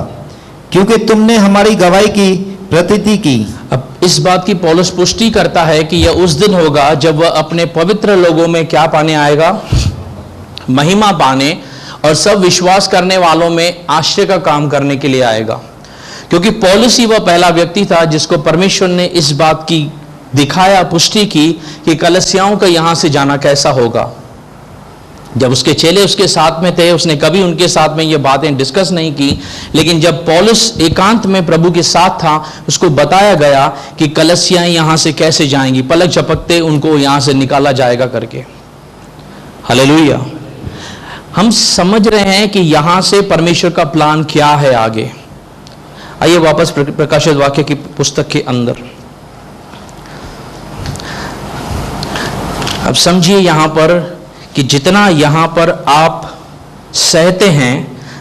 [SPEAKER 3] क्योंकि तुमने हमारी गवाही की प्रतीति की।
[SPEAKER 2] अब इस बात की पौलुस पुष्टि करता है कि यह उस दिन होगा जब वह अपने पवित्र लोगों में क्या पाने आएगा? महिमा पाने, और सब विश्वास करने वालों में आश्चर्य का काम करने के लिए आएगा। क्योंकि पौलुस ही वह पहला व्यक्ति था जिसको परमेश्वर ने इस बात की दिखाया, पुष्टि की कि कलीसियाओं का यहां से जाना कैसा होगा। जब उसके चेले उसके साथ में थे, उसने कभी उनके साथ में ये बातें डिस्कस नहीं की, लेकिन जब पौलुस एकांत में प्रभु के साथ था, उसको बताया गया कि कलीसियाएं यहां से कैसे जाएंगी, पलक झपकते उनको यहां से निकाला जाएगा करके। हालेलुया। हम समझ रहे हैं कि यहां से परमेश्वर का प्लान क्या है आगे। आइए वापस प्रकाशित वाक्य की पुस्तक के अंदर। अब समझिए यहां पर कि जितना यहां पर आप सहते हैं,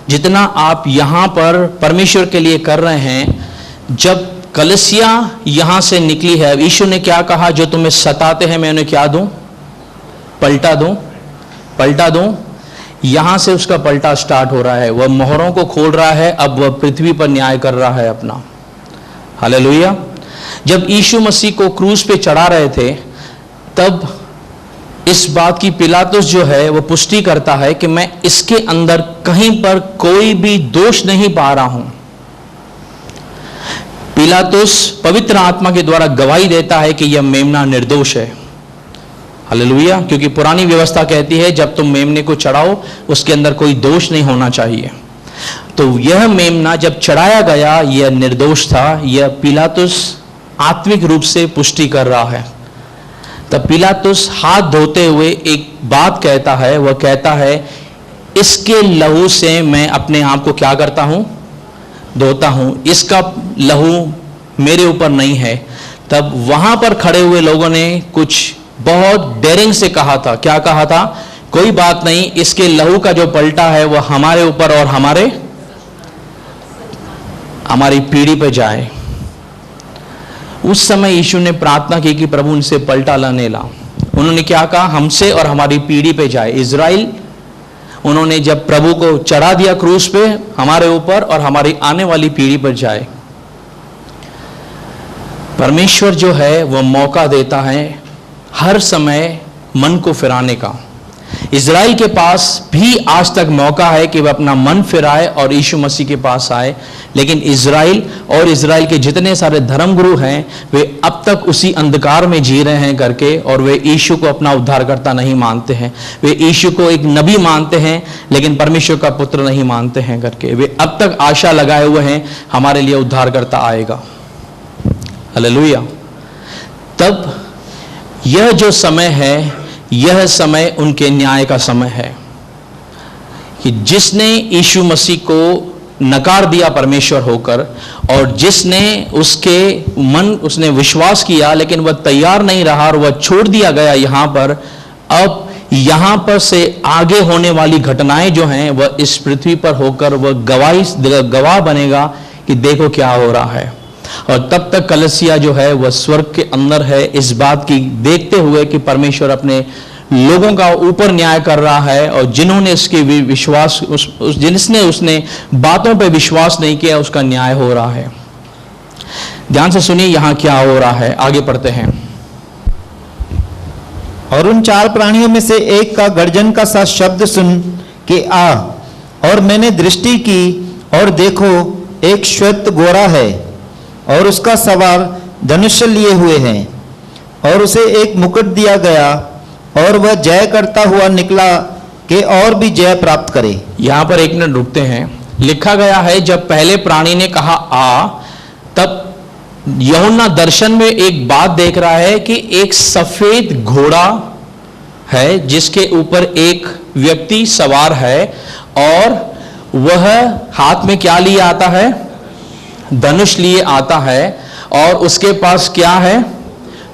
[SPEAKER 2] जितना आप यहां पर परमेश्वर के लिए कर रहे हैं, जब कलीसिया यहां से निकली है, यीशु ने क्या कहा? जो तुम्हें सताते हैं मैं उन्हें क्या दूं? पलटा दूं, पलटा दूं। यहां से उसका पलटा स्टार्ट हो रहा है। वह मोहरों को खोल रहा है, अब वह पृथ्वी पर न्याय कर रहा है अपना। हालेलुया। जब यीशु मसीह को क्रूस पे चढ़ा रहे थे, तब इस बात की पिलातुस जो है वो पुष्टि करता है कि मैं इसके अंदर कहीं पर कोई भी दोष नहीं पा रहा हूं। पिलातुस पवित्र आत्मा के द्वारा गवाही देता है कि यह मेमना निर्दोष है। हालेलुया। क्योंकि पुरानी व्यवस्था कहती है जब तुम मेमने को चढ़ाओ उसके अंदर कोई दोष नहीं होना चाहिए। तो यह मेमना जब चढ़ाया गया यह निर्दोष था। यह पिलातुस आत्मिक रूप से पुष्टि कर रहा है। तब पिलातुस हाथ धोते हुए एक बात कहता है, वह कहता है इसके लहू से मैं अपने आप को क्या करता हूं? धोता हूं। इसका लहू मेरे ऊपर नहीं है। तब वहां पर खड़े हुए लोगों ने कुछ बहुत डेयरिंग से कहा था। क्या कहा था? कोई बात नहीं, इसके लहू का जो पलटा है वह हमारे ऊपर और हमारी पीढ़ी पे जाए। उस समय यीशु ने प्रार्थना की कि प्रभु उनसे पलटा लाने ला। उन्होंने क्या कहा? हमसे और हमारी पीढ़ी पे जाए। इजराइल, उन्होंने जब प्रभु को चढ़ा दिया क्रूस पे, हमारे ऊपर और हमारी आने वाली पीढ़ी पर जाए। परमेश्वर जो है वह मौका देता है हर समय मन को फिराने का। इजराइल के पास भी आज तक मौका है कि वह अपना मन फिराए और यीशु मसीह के पास आए, लेकिन इजराइल और इजराइल के जितने सारे धर्मगुरु हैं वे अब तक उसी अंधकार में जी रहे हैं करके, और वे यीशु को अपना उद्धारकर्ता नहीं मानते हैं। वे यीशु को एक नबी मानते हैं लेकिन परमेश्वर का पुत्र नहीं मानते हैं करके। वे अब तक आशा लगाए हुए हैं हमारे लिए उद्धारकर्ता आएगा। हालेलुया। तब यह जो समय है, यह समय उनके न्याय का समय है कि जिसने यीशु मसीह को नकार दिया परमेश्वर होकर, और जिसने उसने विश्वास किया लेकिन वह तैयार नहीं रहा और वह छोड़ दिया गया यहां पर। अब यहां पर से आगे होने वाली घटनाएं जो हैं वह इस पृथ्वी पर होकर वह गवाह बनेगा कि देखो क्या हो रहा है। और तब तक कलीसिया जो है वह स्वर्ग के अंदर है, इस बात की देखते हुए कि परमेश्वर अपने लोगों का ऊपर न्याय कर रहा है, और जिन्होंने इसके विश्वास जिसने उसने बातों पे विश्वास नहीं किया उसका न्याय हो रहा है। ध्यान से सुनिए यहां क्या हो रहा है, आगे पढ़ते हैं।
[SPEAKER 3] और उन 4 प्राणियों में से एक का गर्जन का सा शब्द सुन के आ, और मैंने दृष्टि की और देखो एक श्वेत घोड़ा है और उसका सवार धनुष लिए हुए हैं, और उसे एक मुकुट दिया गया और वह जय करता हुआ निकला कि और भी जय प्राप्त करे।
[SPEAKER 2] यहां पर एक मिनट रुकते हैं। लिखा गया है जब पहले प्राणी ने कहा आ, तब यूहन्ना दर्शन में एक बात देख रहा है कि एक सफेद घोड़ा है जिसके ऊपर एक व्यक्ति सवार है, और वह हाथ में क्या लिए आता है? धनुष लिए आता है, और उसके पास क्या है?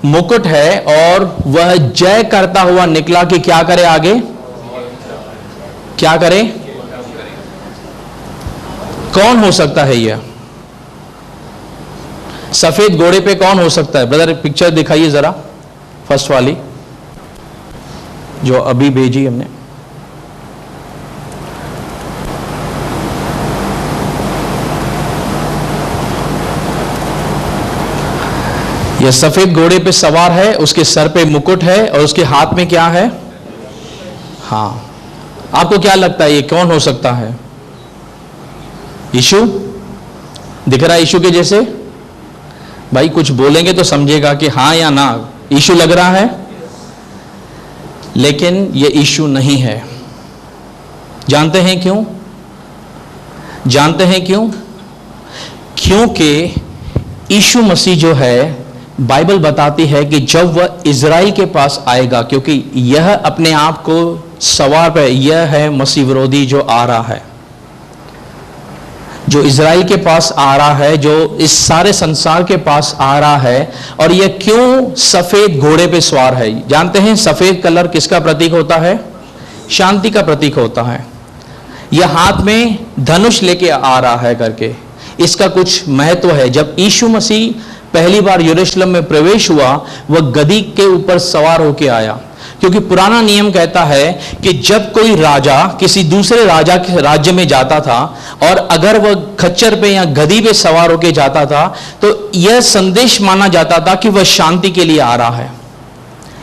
[SPEAKER 2] मुकुट है, और वह जय करता हुआ निकला कि क्या करे आगे? क्या करे? कौन हो सकता है यह? सफेद घोड़े पे कौन हो सकता है? ब्रदर पिक्चर दिखाइए जरा, फर्स्ट वाली जो अभी भेजी हमने। यह सफेद घोड़े पे सवार है, उसके सर पे मुकुट है और उसके हाथ में क्या है? हाँ, आपको क्या लगता है ये कौन हो सकता है? यीशु दिख रहा है यीशु के जैसे? भाई कुछ बोलेंगे तो समझेगा कि हाँ या ना। यीशु लग रहा है, लेकिन ये यीशु नहीं है। जानते हैं क्यों? जानते हैं क्यों? क्योंकि यीशु मसीह जो है, बाइबल बताती है कि जब वह इज़राइल के पास आएगा, क्योंकि यह अपने आप को सवार पे, यह है मसीह विरोधी जो आ रहा है, जो इज़राइल के पास आ रहा है, जो इस सारे संसार के पास आ रहा है। और यह क्यों सफेद घोड़े पे सवार है? जानते हैं सफेद कलर किसका प्रतीक होता है? शांति का प्रतीक होता है। यह हाथ में धनुष लेके आ रहा है करके, इसका कुछ महत्व है। जब यीशु मसीह पहली बार यरूशलेम में प्रवेश हुआ, वह गधी के ऊपर सवार होके आया, क्योंकि पुराना नियम कहता है कि जब कोई राजा किसी दूसरे राजा के राज्य में जाता था और अगर वह खच्चर पे या गधी पे सवार होके जाता था, तो यह संदेश माना जाता था कि वह शांति के लिए आ रहा है,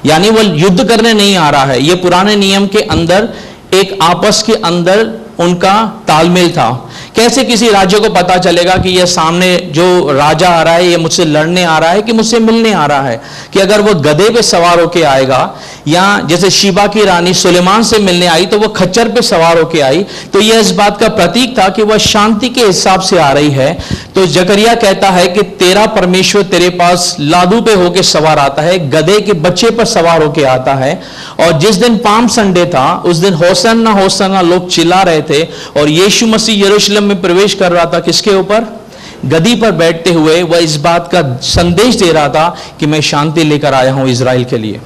[SPEAKER 2] यानी वह युद्ध करने नहीं आ रहा है। यह पुराने नियम के अंदर एक आपस के अंदर उनका तालमेल था। कैसे किसी राज्य को पता चलेगा कि यह सामने जो राजा आ रहा है ये मुझसे लड़ने आ रहा है कि मुझसे मिलने आ रहा है? कि अगर वह गधे पे सवार होके आएगा, या जैसे शीबा की रानी सुलेमान से मिलने आई तो वह खच्चर पे सवार होके आई, तो यह इस बात का प्रतीक था कि वह शांति के हिसाब से आ रही है। तो जकरिया कहता है कि तेरा परमेश्वर तेरे पास लादू पे होके सवार आता है, गधे के बच्चे पर सवार होके आता है। और जिस दिन पाम संडे था, उस दिन होसन्ना होसन्ना लोग चिल्ला रहे थे, और यीशु मसीह यरूशलेम में प्रवेश कर रहा था किसके ऊपर? गधी पर बैठते हुए। वह इस बात का संदेश दे रहा था कि मैं शांति लेकर आया हूं इज़राइल के लिए।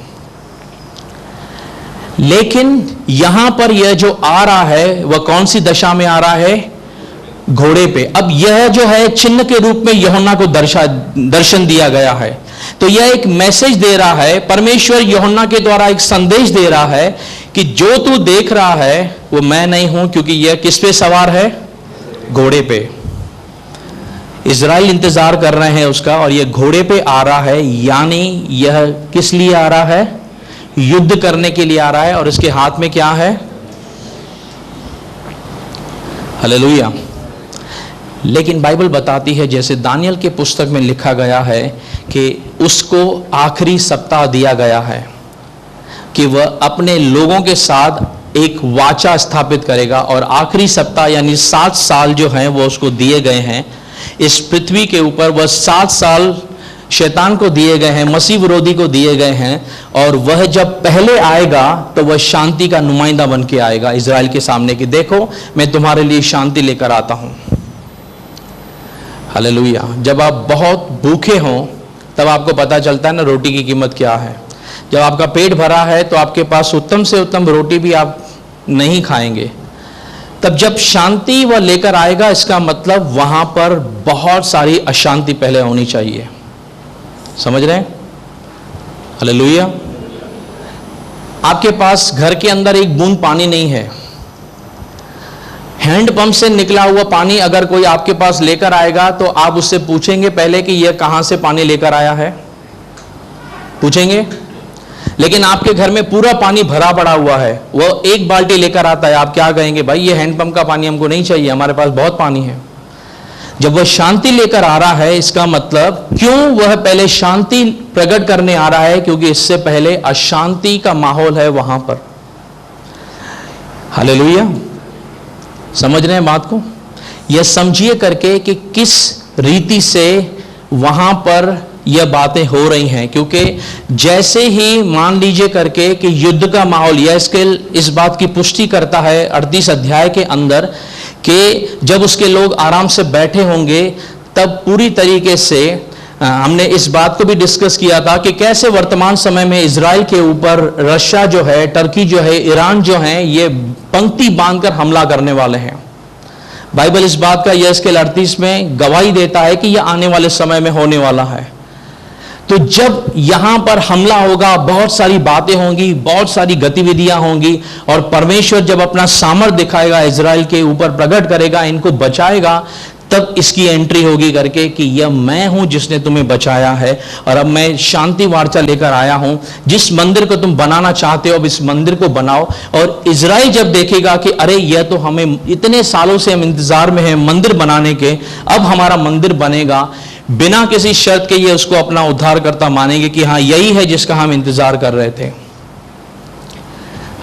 [SPEAKER 2] लेकिन यहां पर यह जो आ रहा है वह कौन सी दशा में आ रहा है? घोड़े पे। अब यह जो है चिन्ह के रूप में यूहन्ना को दर्शन दिया गया है। तो यह एक मैसेज दे रहा है, परमेश्वर यूहन्ना के द्वारा एक संदेश दे रहा है कि जो तू देख रहा है वो मैं नहीं हूं, क्योंकि यह किस पे सवार है? घोड़े पे। इज़राइल इंतजार कर रहे हैं उसका, और यह घोड़े पे आ रहा है, यानी यह किस लिए आ रहा है? युद्ध करने के लिए आ रहा है। और इसके हाथ में क्या है? हालेलुया। लेकिन बाइबल बताती है, जैसे दानियल के पुस्तक में लिखा गया है कि उसको आखिरी सप्ताह दिया गया है कि वह अपने लोगों के साथ एक वाचा स्थापित करेगा, और आखिरी सप्ताह यानी 7 साल जो हैं वो उसको दिए गए हैं इस पृथ्वी के ऊपर। वह 7 साल शैतान को दिए गए हैं, मसीह विरोधी को दिए गए हैं, और वह जब पहले आएगा तो वह शांति का नुमाइंदा बन के आएगा इज़राइल के सामने कि देखो मैं तुम्हारे लिए शांति लेकर आता हूं। हालेलुया। जब आप बहुत भूखे हों तब आपको पता चलता है ना रोटी की कीमत क्या है। जब आपका पेट भरा है तो आपके पास उत्तम से उत्तम रोटी भी आप नहीं खाएंगे। तब जब शांति वह लेकर आएगा, इसका मतलब वहां पर बहुत सारी अशांति पहले होनी चाहिए। समझ रहे हैं? हालेलुया। आपके पास घर के अंदर एक बूंद पानी नहीं है, हैंडपंप से निकला हुआ पानी अगर कोई आपके पास लेकर आएगा तो आप उससे पूछेंगे पहले कि यह कहां से पानी लेकर आया है? पूछेंगे? लेकिन आपके घर में पूरा पानी भरा पड़ा हुआ है, वो एक बाल्टी लेकर आता है, आप क्या कहेंगे? भाई ये हैंडपंप का पानी हमको नहीं चाहिए, हमारे पास बहुत पानी है। जब वह शांति लेकर आ रहा है, इसका मतलब क्यों वह पहले शांति प्रकट करने आ रहा है? क्योंकि इससे पहले अशांति का माहौल है वहां पर। हालेलुया, समझ रहे हैं बात को? यह समझिए करके कि किस रीति से वहां पर यह बातें हो रही हैं। क्योंकि जैसे ही मान लीजिए करके कि युद्ध का माहौल, यहेजकेल इस बात की पुष्टि करता है 38 अध्याय के अंदर कि जब उसके लोग आराम से बैठे होंगे तब पूरी तरीके से हमने इस बात को भी डिस्कस किया था कि कैसे वर्तमान समय में इजराइल के ऊपर रशिया जो है, टर्की जो है, ईरान जो है, ये पंक्ति बांधकर हमला करने वाले हैं। बाइबल इस बात का यहेजकेल 38 में गवाही देता है कि यह आने वाले समय में होने वाला है। तो जब यहां पर हमला होगा, बहुत सारी बातें होंगी, बहुत सारी गतिविधियां होंगी, और परमेश्वर जब अपना सामर्थ दिखाएगा, इजराइल के ऊपर प्रकट करेगा, इनको बचाएगा, तब इसकी एंट्री होगी करके कि यह मैं हूं जिसने तुम्हें बचाया है, और अब मैं शांति वार्ता लेकर आया हूं। जिस मंदिर को तुम बनाना चाहते हो, अब इस मंदिर को बनाओ। और इजराइल जब देखेगा कि अरे यह तो हमें इतने सालों से हम इंतजार में हैं मंदिर बनाने के, अब हमारा मंदिर बनेगा, बिना किसी शर्त के ये उसको अपना उद्धारकर्ता मानेंगे कि हाँ यही है जिसका हम इंतजार कर रहे थे।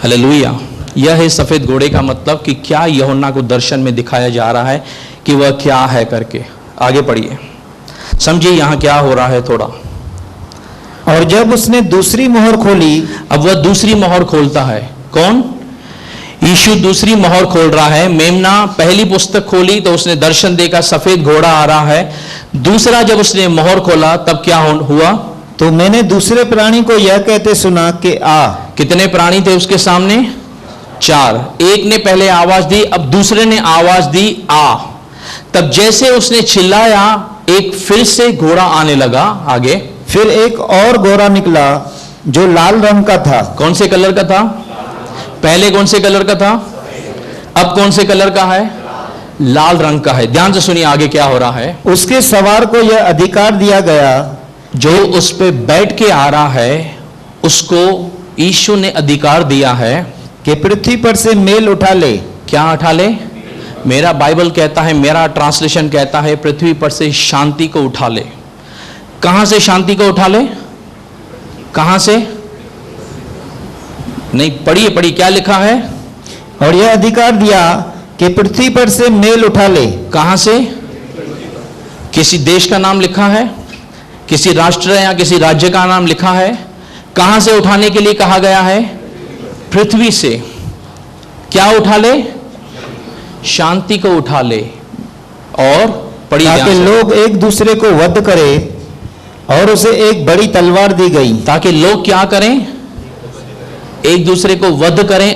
[SPEAKER 2] हालेलुया। यह है सफेद घोड़े का मतलब कि क्या यूहन्ना को दर्शन में दिखाया जा रहा है कि वह क्या है करके। आगे पढ़िए, समझिए यहां क्या हो रहा है थोड़ा।
[SPEAKER 3] और जब उसने दूसरी मोहर खोली,
[SPEAKER 2] अब वह दूसरी मोहर खोलता है। कौन? यीशु दूसरी मोहर खोल रहा है। मेमना पहली पुस्तक खोली तो उसने दर्शन देखा, सफेद घोड़ा आ रहा है। दूसरा जब उसने मोहर खोला तब क्या हुआ?
[SPEAKER 3] तो मैंने दूसरे प्राणी को यह कहते सुना कि आ।
[SPEAKER 2] कितने प्राणी थे उसके सामने? 4। एक ने पहले आवाज दी, अब दूसरे ने आवाज दी आ। तब जैसे उसने चिल्लाया, एक फिर से घोड़ा आने लगा आगे।
[SPEAKER 3] फिर एक और घोड़ा निकला जो लाल रंग का था।
[SPEAKER 2] कौन से कलर का था? पहले कौन से कलर का था? अब कौन से कलर का है? लाल रंग का है। ध्यान से सुनिए आगे क्या हो रहा है।
[SPEAKER 3] उसके सवार को यह अधिकार दिया गया,
[SPEAKER 2] जो उस पे बैठ के आ रहा है उसको यीशु ने अधिकार दिया है
[SPEAKER 3] कि पृथ्वी पर से मेल उठा ले।
[SPEAKER 2] क्या उठा ले? मेरा बाइबल कहता है, मेरा ट्रांसलेशन कहता है पृथ्वी पर से शांति को उठा ले। कहां से शांति को उठा ले? कहां से? नहीं, पढ़िए क्या लिखा है?
[SPEAKER 3] और यह अधिकार दिया कि पृथ्वी पर से मेल उठा ले।
[SPEAKER 2] कहां से? किसी देश का नाम लिखा है? किसी राष्ट्र या किसी राज्य का नाम लिखा है? कहां से उठाने के लिए कहा गया है? पृथ्वी से। क्या उठा ले? शांति को उठा ले। और पढ़िए,
[SPEAKER 3] ताकि लोग एक दूसरे को वध करें, और उसे एक बड़ी तलवार दी गई।
[SPEAKER 2] ताकि लोग क्या करें? एक दूसरे को वध करें,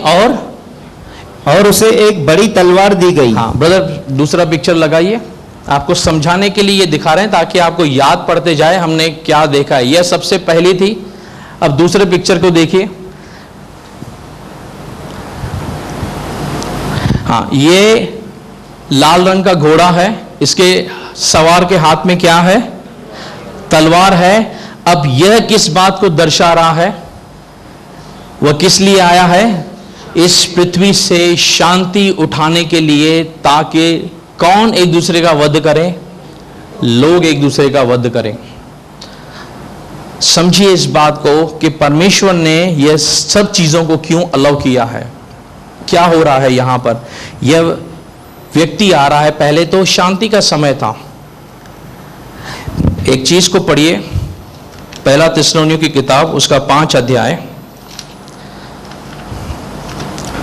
[SPEAKER 2] और
[SPEAKER 3] उसे एक बड़ी तलवार दी गई।
[SPEAKER 2] हाँ ब्रदर, दूसरा पिक्चर लगाइए। आपको समझाने के लिए ये दिखा रहे हैं ताकि आपको याद पड़ते जाए हमने क्या देखा है। यह सबसे पहली थी। अब दूसरे पिक्चर को देखिए। हाँ, ये लाल रंग का घोड़ा है, इसके सवार के हाथ में क्या है? तलवार है। अब यह किस बात को दर्शा रहा है? वह किस लिए आया है? इस पृथ्वी से शांति उठाने के लिए, ताकि कौन एक दूसरे का वध करे? लोग एक दूसरे का वध करें। समझिए इस बात को कि परमेश्वर ने यह सब चीजों को क्यों अलाउ किया है। क्या हो रहा है यहां पर? यह व्यक्ति आ रहा है। पहले तो शांति का समय था। एक चीज को पढ़िए, पहला थिस्सलुनीकियों की किताब उसका 5 अध्याय।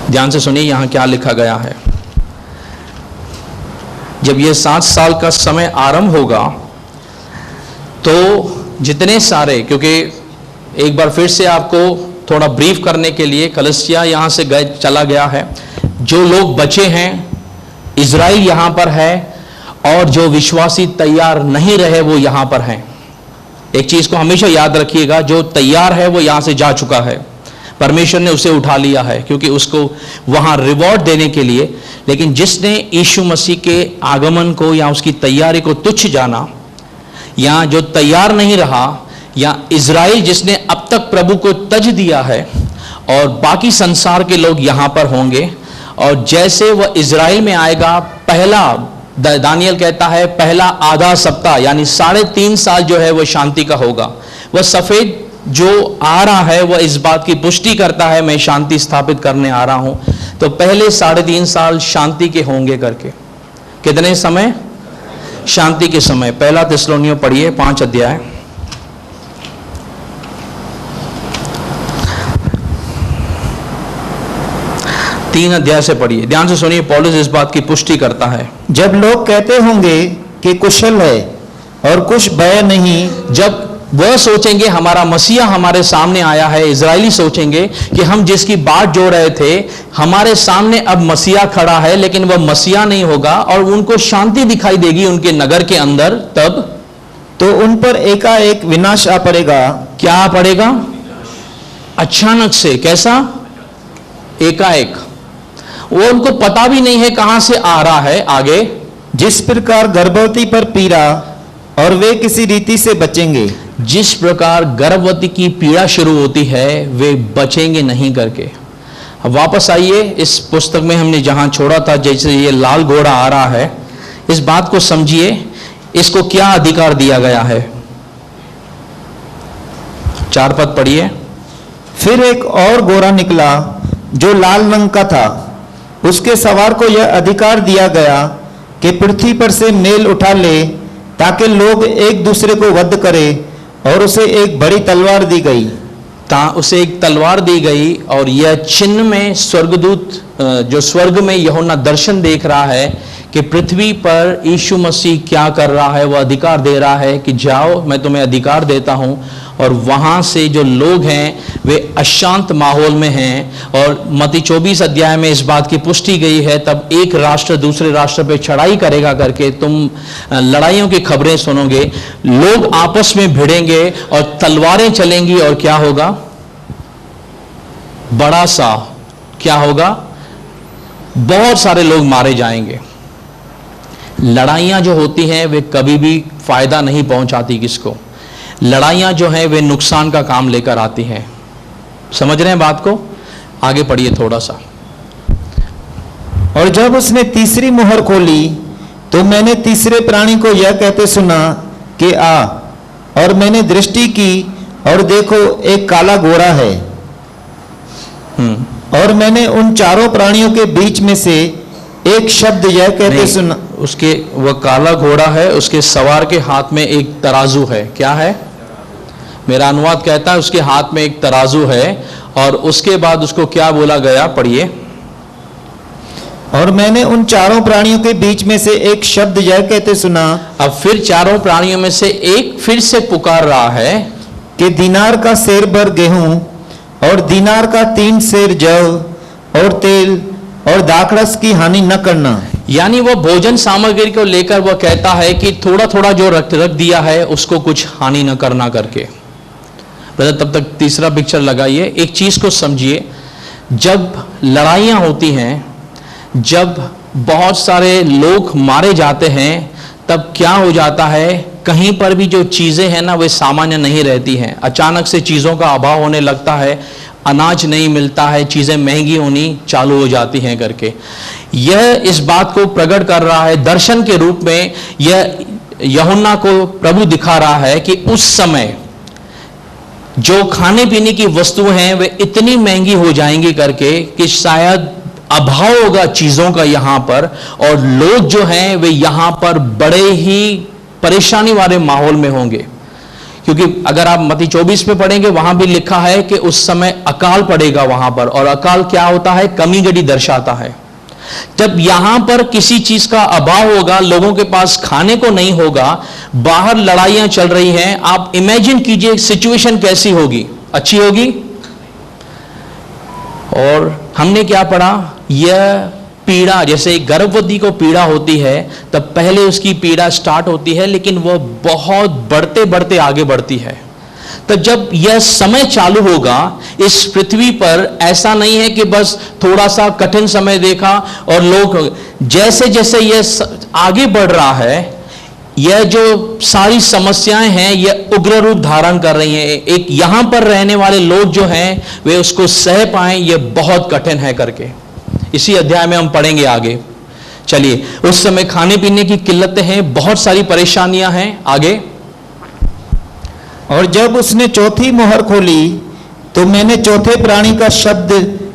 [SPEAKER 2] ध्यान से सुनिए यहां क्या लिखा गया है। जब यह 7 साल का समय आरंभ होगा तो जितने सारे, क्योंकि एक बार फिर से आपको थोड़ा ब्रीफ करने के लिए, कलसिया यहां से चला गया है। जो लोग बचे हैं, इजराइल यहां पर है, और जो विश्वासी तैयार नहीं रहे वो यहां पर हैं। एक चीज को हमेशा याद रखिएगा, जो तैयार है वो यहां से जा चुका है। परमेश्वर ने उसे उठा लिया है क्योंकि उसको वहां रिवॉर्ड देने के लिए। लेकिन जिसने यीशु मसीह के आगमन को या उसकी तैयारी को तुच्छ जाना, या जो तैयार नहीं रहा, या इज़राइल जिसने अब तक प्रभु को तज दिया है, और बाकी संसार के लोग यहां पर होंगे। और जैसे वह इज़राइल में आएगा, पहला दानियल कहता है पहला आधा सप्ताह यानी 3.5 साल जो है वह शांति का होगा। वह सफेद जो आ रहा है वह इस बात की पुष्टि करता है मैं शांति स्थापित करने आ रहा हूं। तो पहले 3.5 साल शांति के होंगे करके। कितने समय? शांति के समय। पहला थिस्सलुनीय पढ़िए 5 अध्याय। 3 अध्याय से पढ़िए, ध्यान से सुनिए। पौलुस इस बात की पुष्टि करता है।
[SPEAKER 3] जब लोग कहते होंगे कि कुशल है और कुछ भय नहीं,
[SPEAKER 2] जब वह सोचेंगे हमारा मसीहा हमारे सामने आया है, इजरायली सोचेंगे कि हम जिसकी बात जो रहे थे हमारे सामने अब मसीहा खड़ा है, लेकिन वह मसीहा नहीं होगा और उनको शांति दिखाई देगी उनके नगर के अंदर, तब
[SPEAKER 3] तो उन पर एकाएक विनाश आ पड़ेगा।
[SPEAKER 2] क्या आ पड़ेगा? अचानक से। कैसा? एकाएक। वो उनको पता भी नहीं है कहां से आ रहा है आगे।
[SPEAKER 3] जिस प्रकार गर्भवती पर पीड़ा और वे किसी रीति से बचेंगे।
[SPEAKER 2] जिस प्रकार गर्भवती की पीड़ा शुरू होती है वे बचेंगे नहीं करके। अब वापस आइए इस पुस्तक में, हमने जहां छोड़ा था, जैसे ये लाल घोड़ा आ रहा है, इस बात को समझिए, इसको क्या अधिकार दिया गया है। 4 पद पढ़िए।
[SPEAKER 3] फिर एक और घोड़ा निकला जो लाल रंग का था, उसके सवार को यह अधिकार दिया गया कि पृथ्वी पर से मेल उठा ले, ताकि लोग एक दूसरे को वध करें, और उसे एक बड़ी तलवार दी गई।
[SPEAKER 2] उसे एक तलवार दी गई, और यह चिन्ह में स्वर्गदूत जो स्वर्ग में यूहन्ना दर्शन देख रहा है कि पृथ्वी पर यीशु मसीह क्या कर रहा है। वह अधिकार दे रहा है कि जाओ, मैं तुम्हें अधिकार देता हूं। और वहां से जो लोग हैं वे अशांत माहौल में हैं। और मत्ती 24 अध्याय में इस बात की पुष्टि गई है, तब एक राष्ट्र दूसरे राष्ट्र पे चढ़ाई करेगा करके तुम लड़ाइयों की खबरें सुनोगे। लोग आपस में भिड़ेंगे और तलवारें चलेंगी, और क्या होगा? बड़ा सा क्या होगा? बहुत सारे लोग मारे जाएंगे। लड़ाइयां जो होती हैं वे कभी भी फायदा नहीं पहुंचाती किसको। लड़ाइयां जो हैं वे नुकसान का काम लेकर आती हैं। समझ रहे हैं बात को? आगे पढ़िए थोड़ा सा।
[SPEAKER 3] और जब उसने तीसरी मुहर खोली तो मैंने तीसरे प्राणी को यह कहते सुना कि आ, और मैंने दृष्टि की और देखो एक काला घोड़ा है। और मैंने उन चारों प्राणियों के बीच में से एक शब्द यह कहते सुना।
[SPEAKER 2] उसके वह काला घोड़ा है, उसके सवार के हाथ में एक तराजू है। क्या है? मेरा अनुवाद कहता है उसके हाथ में एक तराजू है। और उसके बाद उसको क्या बोला गया? पढ़िए।
[SPEAKER 3] और मैंने उन चारों प्राणियों के बीच में से एक शब्द यह कहते सुना।
[SPEAKER 2] अब फिर चारों प्राणियों में से एक फिर से पुकार रहा है
[SPEAKER 3] कि दीनार का सेर भर गेहूं और दीनार का 3 सेर जव और तेल और दाखरस की हानि न करना।
[SPEAKER 2] यानी वो भोजन सामग्री को लेकर वह कहता है कि थोड़ा थोड़ा जो रख दिया है उसको कुछ हानि न करना करके। तब तक तीसरा पिक्चर लगाइए। एक चीज को समझिए, जब लड़ाइयां होती हैं, जब बहुत सारे लोग मारे जाते हैं, तब क्या हो जाता है, कहीं पर भी जो चीजें हैं ना वे सामान्य नहीं रहती हैं। अचानक से चीजों का अभाव होने लगता है, अनाज नहीं मिलता है, चीजें महंगी होनी चालू हो जाती हैं करके। यह इस बात को प्रकट कर रहा है दर्शन के रूप में। यह यूहन्ना को प्रभु दिखा रहा है कि उस समय जो खाने पीने की वस्तुएं हैं वे इतनी महंगी हो जाएंगी करके कि शायद अभाव होगा चीजों का यहां पर, और लोग जो हैं वे यहां पर बड़े ही परेशानी वाले माहौल में होंगे। क्योंकि अगर आप मत्ती 24 में पढ़ेंगे वहां भी लिखा है कि उस समय अकाल पड़ेगा वहां पर। और अकाल क्या होता है? कमी घड़ी दर्शाता है। जब यहां पर किसी चीज का अभाव होगा, लोगों के पास खाने को नहीं होगा, बाहर लड़ाइयां चल रही हैं, आप इमेजिन कीजिए सिचुएशन कैसी होगी? अच्छी होगी? और हमने क्या पढ़ा? यह पीड़ा, जैसे गर्भवती को पीड़ा होती है तब पहले उसकी पीड़ा स्टार्ट होती है, लेकिन वह बहुत बढ़ते बढ़ते आगे बढ़ती है। तो जब यह समय चालू होगा इस पृथ्वी पर, ऐसा नहीं है कि बस थोड़ा सा कठिन समय देखा और लोग, जैसे जैसे यह आगे बढ़ रहा है, यह जो सारी समस्याएं हैं यह उग्र रूप धारण कर रही हैं। एक यहां पर रहने वाले लोग जो हैं वे उसको सह पाएं, यह बहुत कठिन है करके इसी अध्याय में हम पढ़ेंगे आगे। चलिए, उस समय खाने पीने की किल्लतें हैं, बहुत सारी परेशानियां हैं। आगे,
[SPEAKER 3] और जब उसने चौथी मोहर खोली तो मैंने चौथे प्राणी का शब्द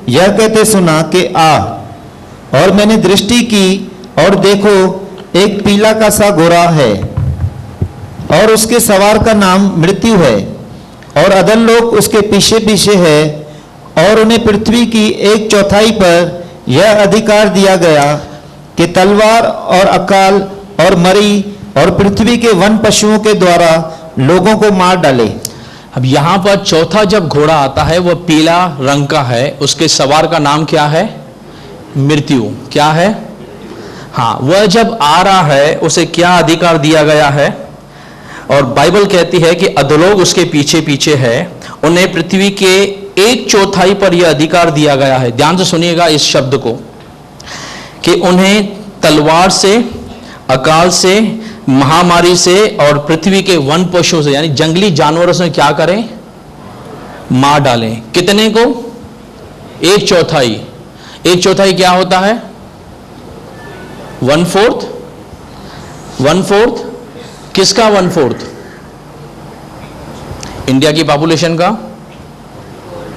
[SPEAKER 3] यह कहते सुना कि आ, और मैंने दृष्टि की और देखो एक पीला का सा घोड़ा है और उसके सवार का नाम मृत्यु है और अधर्लोक उसके पीछे पीछे है, और उन्हें पृथ्वी की 1/4 पर यह अधिकार दिया गया कि तलवार और अकाल और मरी और पृथ्वी के वन पशुओं के द्वारा लोगों को मार डाले।
[SPEAKER 2] अब यहां पर चौथा जब घोड़ा आता है वह पीला रंग का है, उसके सवार का नाम क्या है? मृत्यु। क्या है? हाँ, वह जब आ रहा है उसे क्या अधिकार दिया गया है? और बाइबल कहती है कि अधोलोक उसके पीछे पीछे है, उन्हें पृथ्वी के 1/4 पर यह अधिकार दिया गया है। ध्यान से सुनिएगा इस शब्द को, कि उन्हें तलवार से, अकाल से, महामारी से और पृथ्वी के वन पशुओं से यानी जंगली जानवरों से क्या करें? मार डालें। कितने को? 1/4। 1/4 क्या होता है? 1/4। 1/4 किसका? 1/4 इंडिया की पॉपुलेशन का,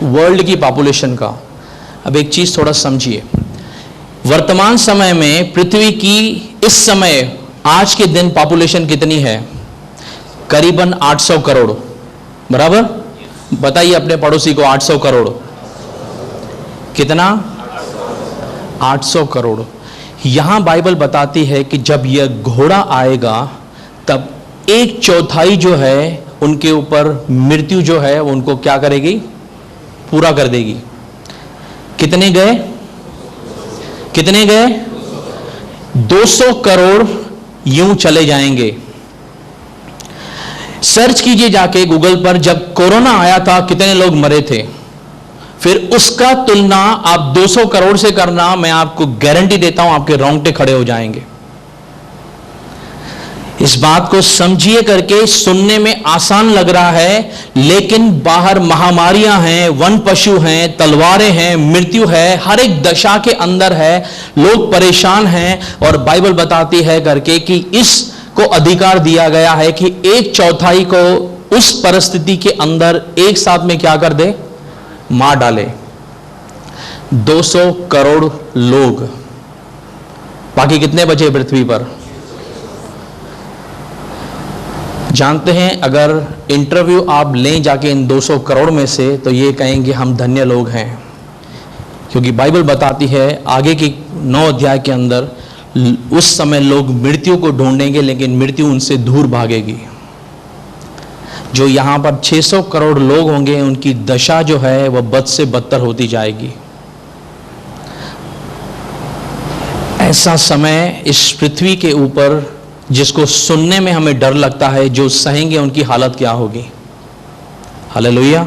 [SPEAKER 2] वर्ल्ड की पॉपुलेशन का। अब एक चीज थोड़ा समझिए, वर्तमान समय में पृथ्वी की इस समय आज के दिन पॉपुलेशन कितनी है? करीबन 800 करोड़। बराबर? बताइए अपने पड़ोसी को 800 करोड़। कितना? 800 करोड़। यहां बाइबल बताती है कि जब यह घोड़ा आएगा तब 1/4 जो है उनके ऊपर मृत्यु जो है उनको क्या करेगी? पूरा कर देगी। कितने गए? कितने गए? 200 करोड़ यूं चले जाएंगे। सर्च कीजिए जाके गूगल पर, जब कोरोना आया था कितने लोग मरे थे, फिर उसका तुलना आप 200 करोड़ से करना, मैं आपको गारंटी देता हूं आपके रोंगटे खड़े हो जाएंगे। इस बात को समझिए करके, सुनने में आसान लग रहा है लेकिन बाहर महामारियां हैं, वन पशु हैं, तलवारें हैं, मृत्यु है, हर एक दशा के अंदर है, लोग परेशान हैं। और बाइबल बताती है करके कि इसको अधिकार दिया गया है कि 1/4 को उस परिस्थिति के अंदर एक साथ में क्या कर दे? मार डाले। 200 करोड़ लोग। बाकी कितने बचे पृथ्वी पर? जानते हैं, अगर इंटरव्यू आप लें जाके इन 200 करोड़ में से तो ये कहेंगे हम धन्य लोग हैं, क्योंकि बाइबल बताती है आगे की 9 अध्याय के अंदर उस समय लोग मृत्यु को ढूंढेंगे लेकिन मृत्यु उनसे दूर भागेगी। जो यहाँ पर 600 करोड़ लोग होंगे उनकी दशा जो है वह बद से बदतर होती जाएगी। ऐसा समय इस पृथ्वी के ऊपर जिसको सुनने में हमें डर लगता है, जो सहेंगे उनकी हालत क्या होगी। हालेलुया।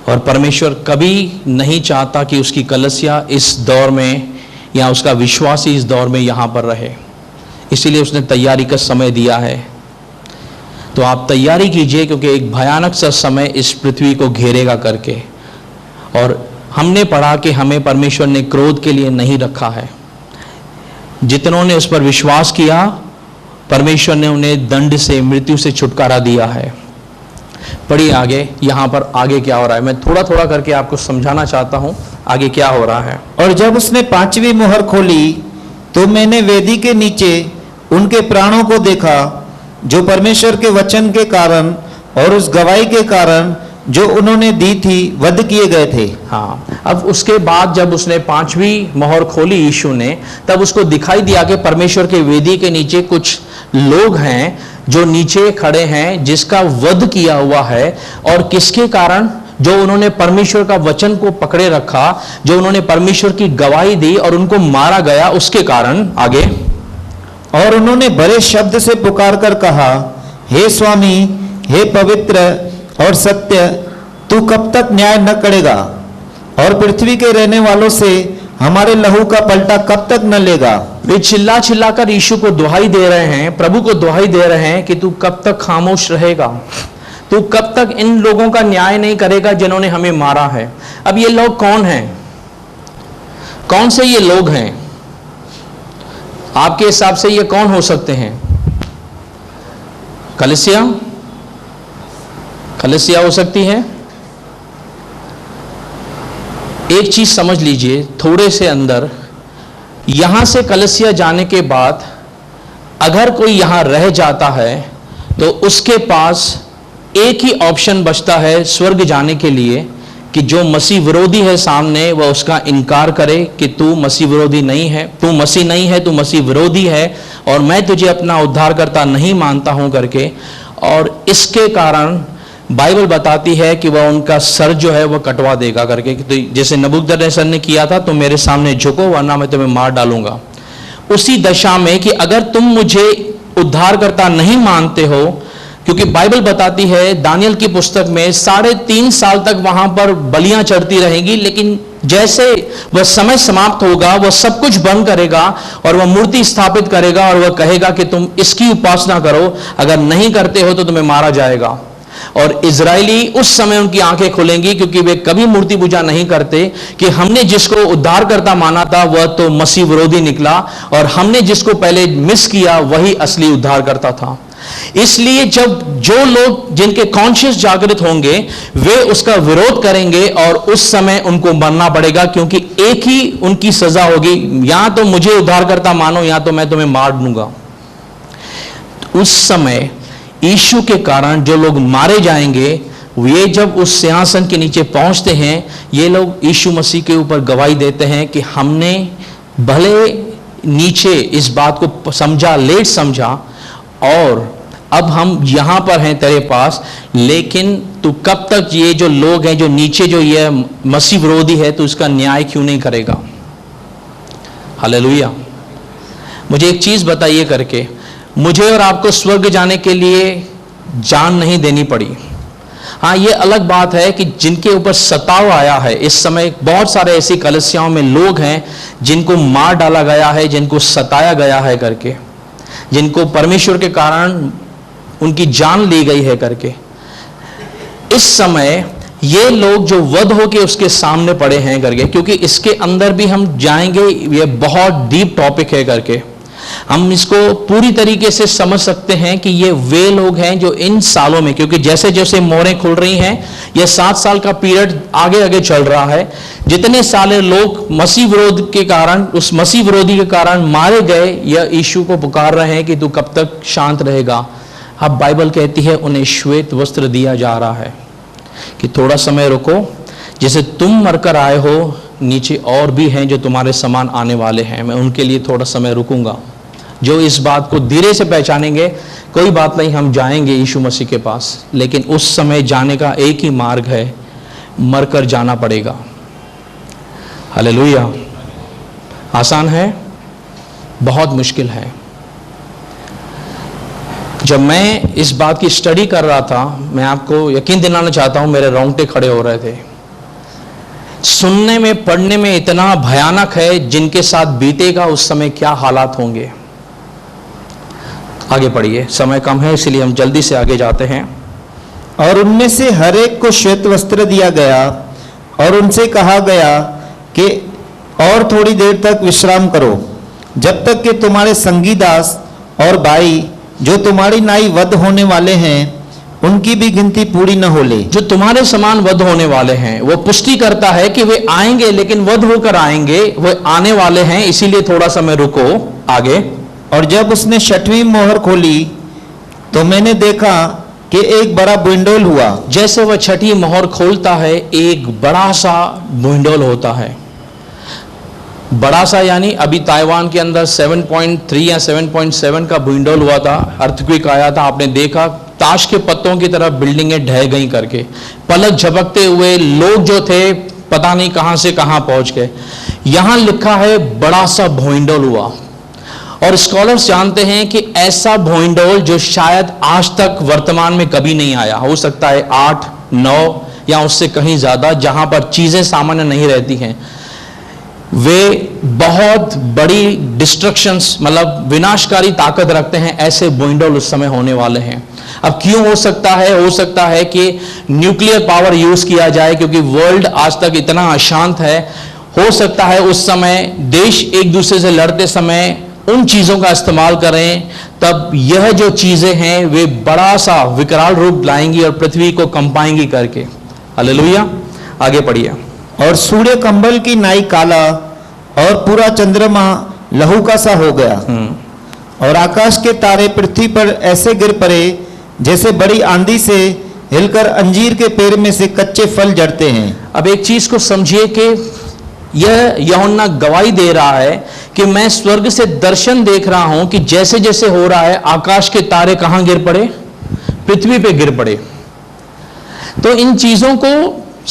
[SPEAKER 2] और परमेश्वर कभी नहीं चाहता कि उसकी कलीसिया इस दौर में या उसका विश्वासी इस दौर में यहाँ पर रहे, इसीलिए उसने तैयारी का समय दिया है। तो आप तैयारी कीजिए, क्योंकि एक भयानक सा समय इस पृथ्वी को घेरेगा करके। और हमने पढ़ा कि हमें परमेश्वर ने क्रोध के लिए नहीं रखा है। जितनों ने उस पर विश्वास किया परमेश्वर ने उन्हें दंड से, मृत्यु से छुटकारा दिया है। पढ़िए आगे, यहाँ पर आगे क्या हो रहा है, मैं थोड़ा थोड़ा करके आपको समझाना चाहता हूँ आगे क्या हो रहा है।
[SPEAKER 3] और जब उसने 5वीं मोहर खोली तो मैंने वेदी के नीचे उनके प्राणों को देखा, जो परमेश्वर के वचन के कारण और उस गवाही के कारण जो उन्होंने दी थी वध किए गए थे।
[SPEAKER 2] हाँ, अब उसके बाद जब उसने 5वीं मोहर खोली यीशु ने, तब उसको दिखाई दिया कि परमेश्वर के वेदी के नीचे कुछ लोग हैं जो नीचे खड़े हैं, जिसका वध किया हुआ है। और किसके कारण? जो उन्होंने परमेश्वर का वचन को पकड़े रखा, जो उन्होंने परमेश्वर की गवाही दी और उनको मारा गया, उसके कारण। आगे,
[SPEAKER 3] और उन्होंने बड़े शब्द से पुकार कर कहा, हे स्वामी, हे पवित्र, और सत्य, तू कब तक न्याय न करेगा? और पृथ्वी के रहने वालों से हमारे लहू का पलटा कब तक न लेगा?
[SPEAKER 2] वे चिल्ला चिल्ला कर यीशु को दुहाई दे रहे हैं, प्रभु को दुहाई दे रहे हैं कि तू कब तक खामोश रहेगा, तू कब तक इन लोगों का न्याय नहीं करेगा जिन्होंने हमें मारा है। अब ये लोग कौन हैं? कौन से ये लोग हैं? आपके हिसाब से ये कौन हो सकते हैं? कलीसिया हो सकती है। एक चीज समझ लीजिए, थोड़े से अंदर यहां से कलीसिया जाने के बाद अगर कोई यहां रह जाता है तो उसके पास एक ही ऑप्शन बचता है स्वर्ग जाने के लिए कि जो मसीह विरोधी है सामने, वह उसका इनकार करे कि तू मसीह विरोधी नहीं है, तू मसीह नहीं है, तू मसीह विरोधी है और मैं तुझे अपना उद्धारकर्ता नहीं मानता हूं करके। और इसके कारण बाइबल बताती है कि वह उनका सर जो है वह कटवा देगा करके, तो जैसे नबूकदनेस्सर ने किया था, तुम मेरे सामने झुको वरना मैं तुम्हें मार डालूंगा। उसी दशा में कि अगर तुम मुझे उद्धारकर्ता नहीं मानते हो, क्योंकि बाइबल बताती है दानियल की पुस्तक में 3.5 साल तक वहां पर बलियां चढ़ती रहेंगी, लेकिन जैसे वह समय समाप्त होगा वह सब कुछ बंद करेगा और वह मूर्ति स्थापित करेगा और वह कहेगा कि तुम इसकी उपासना करो, अगर नहीं करते हो तो तुम्हें मारा जाएगा। और इजरायली उस समय उनकी आंखें खुलेंगी, क्योंकि वे कभी मूर्ति पूजा नहीं करते कि हमने जिसको उद्धारकर्ता माना था वह तो मसीह विरोधी निकला और हमने जिसको पहले मिस किया वही असली उद्धारकर्ता था। इसलिए जब जो लोग जिनके कॉन्शियस जागृत होंगे वे उसका विरोध करेंगे और उस समय उनको मरना पड़ेगा, क्योंकि एक ही उनकी सजा होगी, या तो मुझे उद्धारकर्ता मानो या तो मैं तुम्हें मार दूंगा। उस समय यीशु के कारण जो लोग मारे जाएंगे, वे जब उस सिंहासन के नीचे पहुंचते हैं, ये लोग यीशु मसीह के ऊपर गवाही देते हैं कि हमने भले नीचे इस बात को समझा, लेट समझा, और अब हम यहां पर हैं तेरे पास, लेकिन तू कब तक ये जो लोग हैं जो नीचे जो ये मसीह विरोधी है, तो इसका न्याय क्यों नहीं करेगा? हालेलुया। मुझे एक चीज बताइए करके, मुझे और आपको स्वर्ग जाने के लिए जान नहीं देनी पड़ी। हाँ, ये अलग बात है कि जिनके ऊपर सताव आया है, इस समय बहुत सारे ऐसी कलीसियाओं में लोग हैं जिनको मार डाला गया है, जिनको सताया गया है करके, जिनको परमेश्वर के कारण उनकी जान ली गई है करके। इस समय ये लोग जो वध होके उसके सामने पड़े हैं करके, क्योंकि इसके अंदर भी हम जाएंगे, ये बहुत डीप टॉपिक है करके, हम इसको पूरी तरीके से समझ सकते हैं कि ये वे लोग हैं जो इन सालों में, क्योंकि जैसे जैसे मोहरें खुल रही हैं, ये 7 साल का पीरियड आगे आगे चल रहा है, जितने सारे लोग मसीह विरोध के कारण, उस मसीह विरोधी के कारण मारे गए, या यीशु को पुकार रहे हैं कि तू कब तक शांत रहेगा। अब बाइबल कहती है उन्हें श्वेत वस्त्र दिया जा रहा है कि थोड़ा समय रुको, जैसे तुम मरकर आए हो, नीचे और भी हैं जो तुम्हारे समान आने वाले हैं, मैं उनके लिए थोड़ा समय रुकूंगा। जो इस बात को धीरे से पहचानेंगे, कोई बात नहीं, हम जाएंगे यीशु मसीह के पास, लेकिन उस समय जाने का एक ही मार्ग है, मरकर जाना पड़ेगा। हालेलुया। आसान है? बहुत मुश्किल है। जब मैं इस बात की स्टडी कर रहा था, मैं आपको यकीन दिलाना चाहता हूं, मेरे रोंगटे खड़े हो रहे थे। सुनने में, पढ़ने में इतना भयानक है, जिनके साथ बीतेगा उस समय क्या हालात होंगे। आगे पढ़िए, समय कम है इसलिए हम जल्दी से आगे जाते हैं।
[SPEAKER 3] और उनमें से हर एक को श्वेत वस्त्र दिया गया और उनसे कहा गया कि और थोड़ी देर तक विश्राम करो, जब तक कि तुम्हारे संगी दास और भाई जो तुम्हारी नाई वध होने वाले हैं, उनकी भी गिनती पूरी न हो ले।
[SPEAKER 2] जो तुम्हारे समान वध होने वाले हैं, वो पुष्टि करता है कि वे आएंगे, लेकिन वध होकर आएंगे, वे आने वाले हैं, इसीलिए थोड़ा समय रुको। आगे,
[SPEAKER 3] और जब उसने 6वीं मोहर खोली तो मैंने देखा कि एक बड़ा बुंडोल हुआ।
[SPEAKER 2] जैसे वह 6ठी मोहर खोलता है, एक बड़ा सा बुंडोल होता है। बड़ा सा यानी अभी ताइवान के अंदर 7.3 या 7.7 का बुंडोल हुआ था, अर्थक्वेक आया था, आपने देखा, ताश के पत्तों की तरह बिल्डिंगें ढह गई करके, पलक झपकते हुए लोग जो थे पता नहीं कहां से कहां पहुंच गए। यहां लिखा है बड़ा सा भूइंडोल हुआ, और स्कॉलर्स जानते हैं कि ऐसा भोइंडोल जो शायद आज तक वर्तमान में कभी नहीं आया, हो सकता है 8, 9 या उससे कहीं ज्यादा, जहां पर चीजें सामान्य नहीं रहती हैं, वे बहुत बड़ी डिस्ट्रक्शंस मतलब विनाशकारी ताकत रखते हैं। ऐसे भोइंडोल उस समय होने वाले हैं। अब क्यों हो सकता है कि न्यूक्लियर पावर यूज किया जाए, क्योंकि वर्ल्ड आज तक इतना अशांत है। हो सकता है उस समय देश एक दूसरे से लड़ते समय उन चीजों का इस्तेमाल करें, तब यह जो चीजें हैं वे बड़ा सा विकराल रूप लाएंगी और पृथ्वी को कंपाएंगी करके। हालेलुया, आगे पढ़िए।
[SPEAKER 3] और सूर्य कंबल की नाई काला और पूरा चंद्रमा लहू का सा हो गया, और आकाश के तारे पृथ्वी पर ऐसे गिर पड़े जैसे बड़ी आंधी से हिलकर अंजीर के पेड़ में से कच्चे फल झड़ते हैं।
[SPEAKER 2] अब एक चीज को समझिए कि यह यूहन्ना गवाही दे रहा है कि मैं स्वर्ग से दर्शन देख रहा हूं कि जैसे जैसे हो रहा है आकाश के तारे कहां गिर पड़े, पृथ्वी पे गिर पड़े। तो इन चीजों को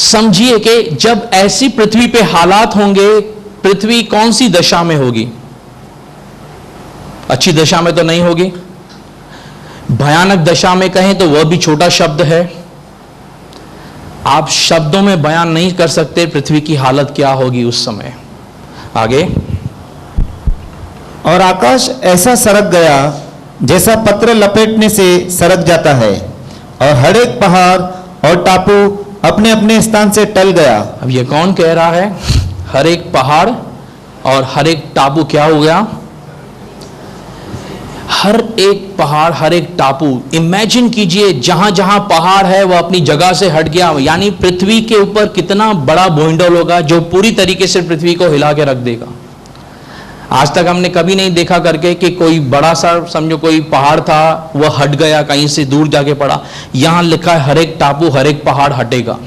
[SPEAKER 2] समझिए कि जब ऐसी पृथ्वी पे हालात होंगे, पृथ्वी कौन सी दशा में होगी? अच्छी दशा में तो नहीं होगी। भयानक दशा में कहें तो वह भी छोटा शब्द है, आप शब्दों में बयान नहीं कर सकते पृथ्वी की हालत क्या होगी उस समय। आगे।
[SPEAKER 3] और आकाश ऐसा सरक गया जैसा पत्र लपेटने से सरक जाता है, और हर एक पहाड़ और टापू अपने अपने स्थान से टल गया।
[SPEAKER 2] अब ये कौन कह रहा है? हर एक पहाड़ और हर एक टापू क्या हो गया? हर एक पहाड़, हर एक टापू। इमेजिन कीजिए, जहां जहां पहाड़ है वह अपनी जगह से हट गया। यानी पृथ्वी के ऊपर कितना बड़ा भूइंडोल होगा जो पूरी तरीके से पृथ्वी को हिला के रख देगा। आज तक हमने कभी नहीं देखा करके कि कोई बड़ा सा, समझो कोई पहाड़ था वह हट गया, कहीं से दूर जाके पड़ा। यहां लिखा है हर एक टापू, हर एक पहाड़ हटेगा।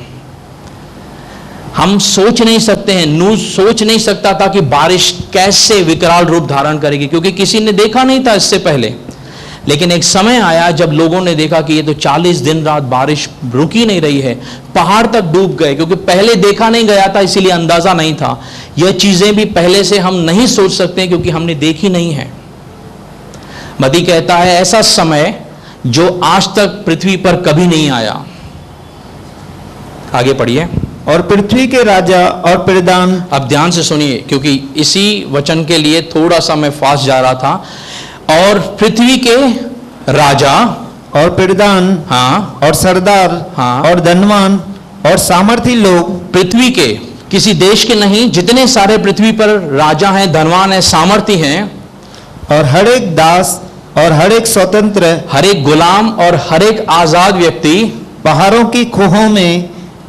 [SPEAKER 2] हम सोच नहीं सकते हैं, न्यूज़ सोच नहीं सकता था कि बारिश कैसे विकराल रूप धारण करेगी, क्योंकि किसी ने देखा नहीं था इससे पहले। लेकिन एक समय आया जब लोगों ने देखा कि ये तो 40 दिन रात बारिश रुकी नहीं रही है, पहाड़ तक डूब गए, क्योंकि पहले देखा नहीं गया था इसीलिए अंदाजा नहीं था। यह चीजें भी पहले से हम नहीं सोच सकते क्योंकि हमने देखी नहीं है। मती कहता है ऐसा समय जो आज तक पृथ्वी पर कभी नहीं आया। आगे पढ़िए।
[SPEAKER 3] और पृथ्वी के राजा और प्रधान,
[SPEAKER 2] अब ध्यान से सुनिए क्योंकि इसी वचन के लिए थोड़ा सा मैं फास्ट जा रहा था। और पृथ्वी के राजा
[SPEAKER 3] और प्रधान,
[SPEAKER 2] हाँ,
[SPEAKER 3] और सरदार,
[SPEAKER 2] हाँ,
[SPEAKER 3] और धनवान और सामर्थी लोग,
[SPEAKER 2] पृथ्वी के, किसी देश के नहीं, जितने सारे पृथ्वी पर राजा हैं, धनवान हैं, सामर्थी हैं,
[SPEAKER 3] और हर एक दास और हर एक स्वतंत्र,
[SPEAKER 2] हर एक गुलाम और हर एक आजाद व्यक्ति
[SPEAKER 3] पहाड़ों की खोहों में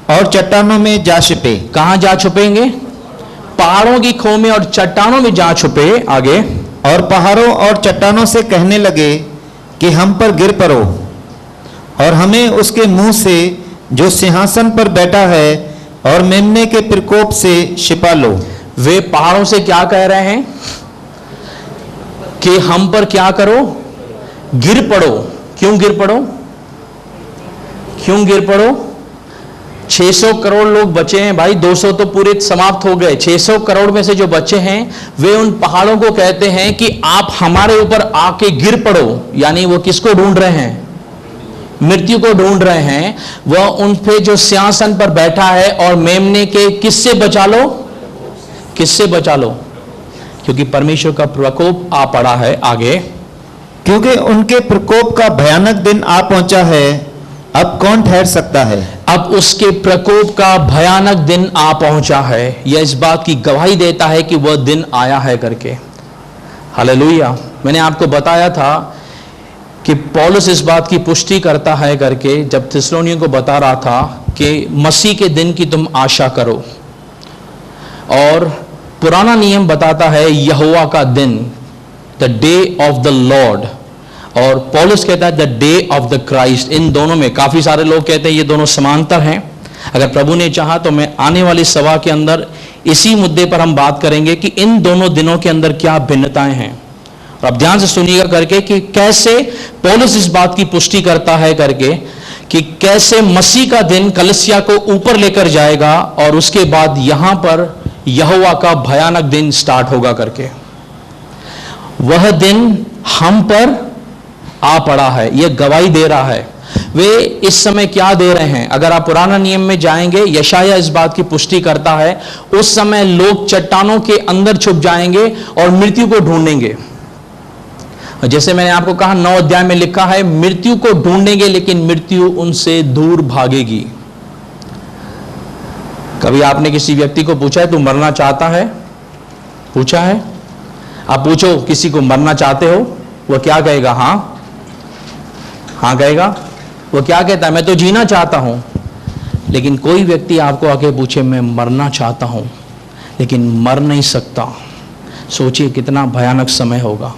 [SPEAKER 3] और चट्टानों में जा छिपे।
[SPEAKER 2] कहां जा छुपेंगे? पहाड़ों की खो में और चट्टानों में जा छुपे। आगे।
[SPEAKER 3] और पहाड़ों और चट्टानों से कहने लगे कि हम पर गिर पड़ो, और हमें उसके मुंह से जो सिंहासन पर बैठा है और मेमने के प्रकोप से छिपा लो।
[SPEAKER 2] वे पहाड़ों से क्या कह रहे हैं कि हम पर क्या करो? गिर पड़ो। क्यों गिर पड़ो? क्यों गिर पड़ो? 600 करोड़ लोग बचे हैं भाई, 200 तो पूरे समाप्त हो गए। 600 करोड़ में से जो बचे हैं वे उन पहाड़ों को कहते हैं कि आप हमारे ऊपर आके गिर पड़ो। यानी वो किसको ढूंढ रहे हैं? मृत्यु को ढूंढ रहे हैं। वह उन पे जो सिंहासन पर बैठा है और मेमने के किससे बचा लो? किससे बचा लो? क्योंकि परमेश्वर का प्रकोप आ पड़ा है। आगे।
[SPEAKER 3] क्योंकि उनके प्रकोप का भयानक दिन आ पहुंचा है, अब कौन ठहर सकता है?
[SPEAKER 2] अब उसके प्रकोप का भयानक दिन आ पहुंचा है। यह इस बात की गवाही देता है कि वह दिन आया है करके। हालेलुया। मैंने आपको बताया था कि पौलुस इस बात की पुष्टि करता है करके, जब थिस्सलुनीयों को बता रहा था कि मसीह के दिन की तुम आशा करो। और पुराना नियम बताता है यहोवा का दिन, the day of the Lord, और पौलुस कहता है the day of the Christ. इन दोनों में काफी सारे लोग कहते हैं ये दोनों समांतर हैं। अगर प्रभु ने चाहा तो मैं आने वाली सभा के अंदर इसी मुद्दे पर हम बात करेंगे कि इन दोनों दिनों के अंदर क्या भिन्नताएं हैं। और अब ध्यान से सुनिएगा करके कि कैसे पौलुस इस बात की पुष्टि करता है करके कि कैसे मसीह का दिन कलीसिया को ऊपर लेकर जाएगा और उसके बाद यहां पर यहोवा का भयानक दिन स्टार्ट होगा करके। वह दिन हम पर आ पड़ा है। यह गवाही दे रहा है। वे इस समय क्या दे रहे हैं? अगर आप पुराना नियम में जाएंगे, यशाया इस बात की पुष्टि करता है, उस समय लोग चट्टानों के अंदर छुप जाएंगे और मृत्यु को ढूंढेंगे। जैसे मैंने आपको कहा 9 अध्याय में लिखा है, मृत्यु को ढूंढेंगे लेकिन मृत्यु उनसे दूर भागेगी। कभी आपने किसी व्यक्ति को पूछा है, तू मरना चाहता है? पूछा है? आप पूछो किसी को मरना चाहते हो, वह क्या कहेगा? हाँ कहेगा। वो क्या कहता है? मैं तो जीना चाहता हूं। लेकिन कोई व्यक्ति आपको आके पूछे मैं मरना चाहता हूं लेकिन मर नहीं सकता, सोचिए कितना भयानक समय होगा।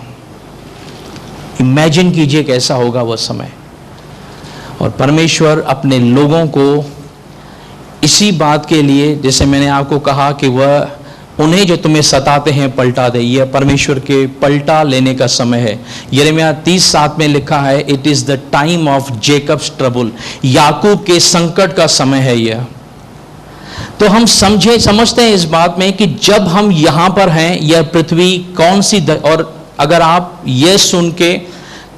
[SPEAKER 2] इमेजिन कीजिए कैसा होगा वह समय। और परमेश्वर अपने लोगों को इसी बात के लिए, जैसे मैंने आपको कहा कि वह उन्हें जो तुम्हें सताते हैं पलटा दे, यह परमेश्वर के पलटा लेने का समय है। यिर्मयाह 30:7 में लिखा है, it is the time of Jacob's trouble. याकूब के संकट का समय है यह। तो हम समझते हैं इस बात में कि जब हम यहां पर हैं, यह पृथ्वी कौन सी और अगर आप यह सुन के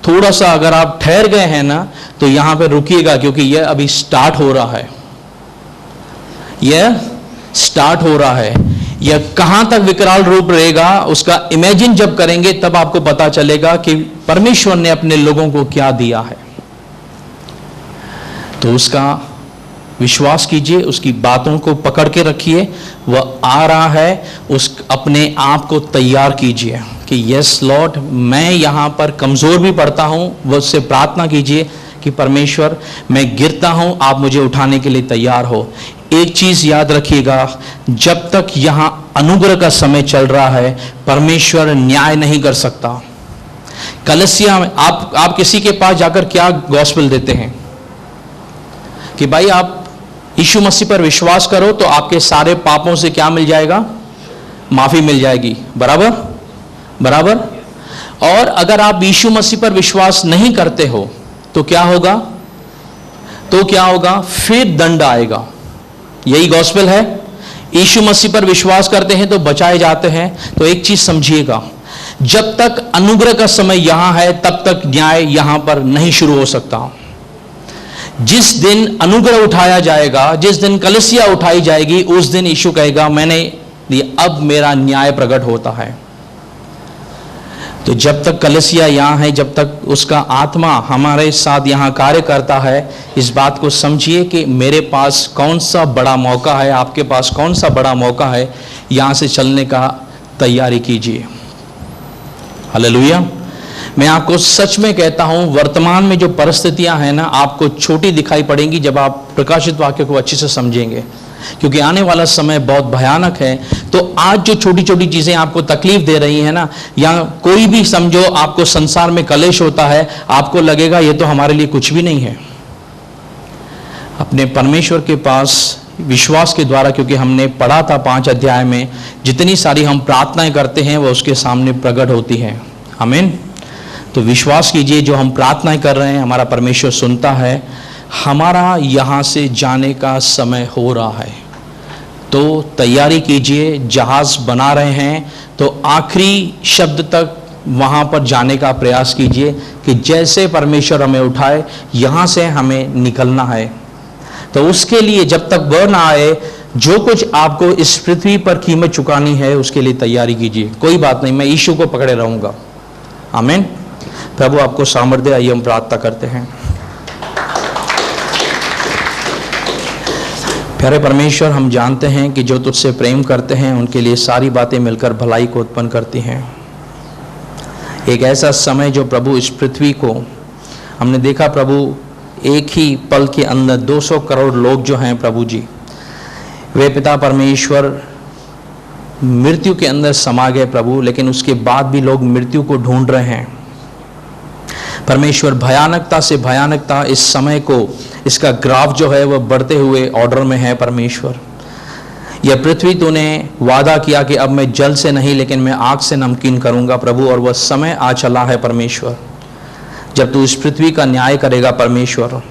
[SPEAKER 2] थोड़ा सा अगर आप ठहर गए हैं ना, तो यहां पर रुकिएगा, क्योंकि यह अभी स्टार्ट हो रहा है। यह स्टार्ट हो रहा है। यह कहां तक विकराल रूप रहेगा उसका इमेजिन जब करेंगे तब आपको पता चलेगा कि परमेश्वर ने अपने लोगों को क्या दिया है। तो उसका विश्वास कीजिए, उसकी बातों को पकड़ के रखिए। वह आ रहा है, उस अपने आप को तैयार कीजिए कि यस लॉर्ड, मैं यहां पर कमजोर भी पड़ता हूं। वह उससे प्रार्थना कीजिए कि परमेश्वर मैं गिरता हूं, आप मुझे उठाने के लिए तैयार हो। एक चीज याद रखिएगा, जब तक यहां अनुग्रह का समय चल रहा है, परमेश्वर न्याय नहीं कर सकता। कलसिया में आप किसी के पास जाकर क्या गॉस्पेल देते हैं कि भाई आप यीशु मसीह पर विश्वास करो तो आपके सारे पापों से क्या मिल जाएगा? माफी मिल जाएगी। बराबर बराबर। और अगर आप यीशु मसीह पर विश्वास नहीं करते हो तो क्या होगा? तो क्या होगा? फिर दंड आएगा। यही गॉस्पेल है। यीशु मसीह पर विश्वास करते हैं तो बचाए जाते हैं। तो एक चीज समझिएगा, जब तक अनुग्रह का समय यहां है तब तक न्याय यहां पर नहीं शुरू हो सकता। जिस दिन अनुग्रह उठाया जाएगा, जिस दिन कलीसिया उठाई जाएगी, उस दिन यीशु कहेगा मैंने अब मेरा न्याय प्रकट होता है। तो जब तक कलीसिया यहाँ है, जब तक उसका आत्मा हमारे साथ यहाँ कार्य करता है, इस बात को समझिए कि मेरे पास कौन सा बड़ा मौका है, आपके पास कौन सा बड़ा मौका है, यहाँ से चलने का तैयारी कीजिए। हालेलुया। मैं आपको सच में कहता हूँ, वर्तमान में जो परिस्थितियाँ हैं ना, आपको छोटी दिखाई पड़ेंगी जब आप प्रकाशित वाक्य को अच्छे से समझेंगे, क्योंकि आने वाला समय बहुत भयानक है। तो आज जो छोटी छोटी चीजें आपको तकलीफ दे रही हैं ना, या कोई भी समझो आपको संसार में कलेश होता है, आपको लगेगा ये तो हमारे लिए कुछ भी नहीं है। अपने परमेश्वर के पास विश्वास के द्वारा, क्योंकि हमने पढ़ा था 5 अध्याय में, जितनी सारी हम प्रार्थनाएं करते हैं वो उसके सामने प्रकट होती हैं। आमीन। तो विश्वास कीजिए, जो हम प्रार्थनाएं कर रहे हैं हमारा परमेश्वर सुनता है। हमारा यहाँ से जाने का समय हो रहा है, तो तैयारी कीजिए। जहाज बना रहे हैं तो आखिरी शब्द तक वहाँ पर जाने का प्रयास कीजिए कि जैसे परमेश्वर हमें उठाए, यहाँ से हमें निकलना है। तो उसके लिए जब तक वह ना आए, जो कुछ आपको इस पृथ्वी पर कीमत चुकानी है उसके लिए तैयारी कीजिए। कोई बात नहीं, मैं यीशु को पकड़े रहूँगा। आमीन। प्रभु आपको सामर्थ्य दे। आइए हम प्रार्थना करते हैं। प्यारे परमेश्वर, हम जानते हैं कि जो तुझसे प्रेम करते हैं उनके लिए सारी बातें मिलकर भलाई को उत्पन्न करती हैं। एक ऐसा समय जो प्रभु इस पृथ्वी को हमने देखा प्रभु, एक ही पल के अंदर 200 करोड़ लोग जो हैं प्रभु जी, वे पिता परमेश्वर मृत्यु के अंदर समा गए प्रभु, लेकिन उसके बाद भी लोग मृत्यु को ढूंढ रहे हैं। परमेश्वर, भयानकता से भयानकता इस समय को, इसका ग्राफ जो है वह बढ़ते हुए ऑर्डर में है। परमेश्वर, यह पृथ्वी तूने वादा किया कि अब मैं जल से नहीं लेकिन मैं आग से नमकीन करूंगा प्रभु, और वह समय आ चला है परमेश्वर जब तू इस पृथ्वी का न्याय करेगा परमेश्वर।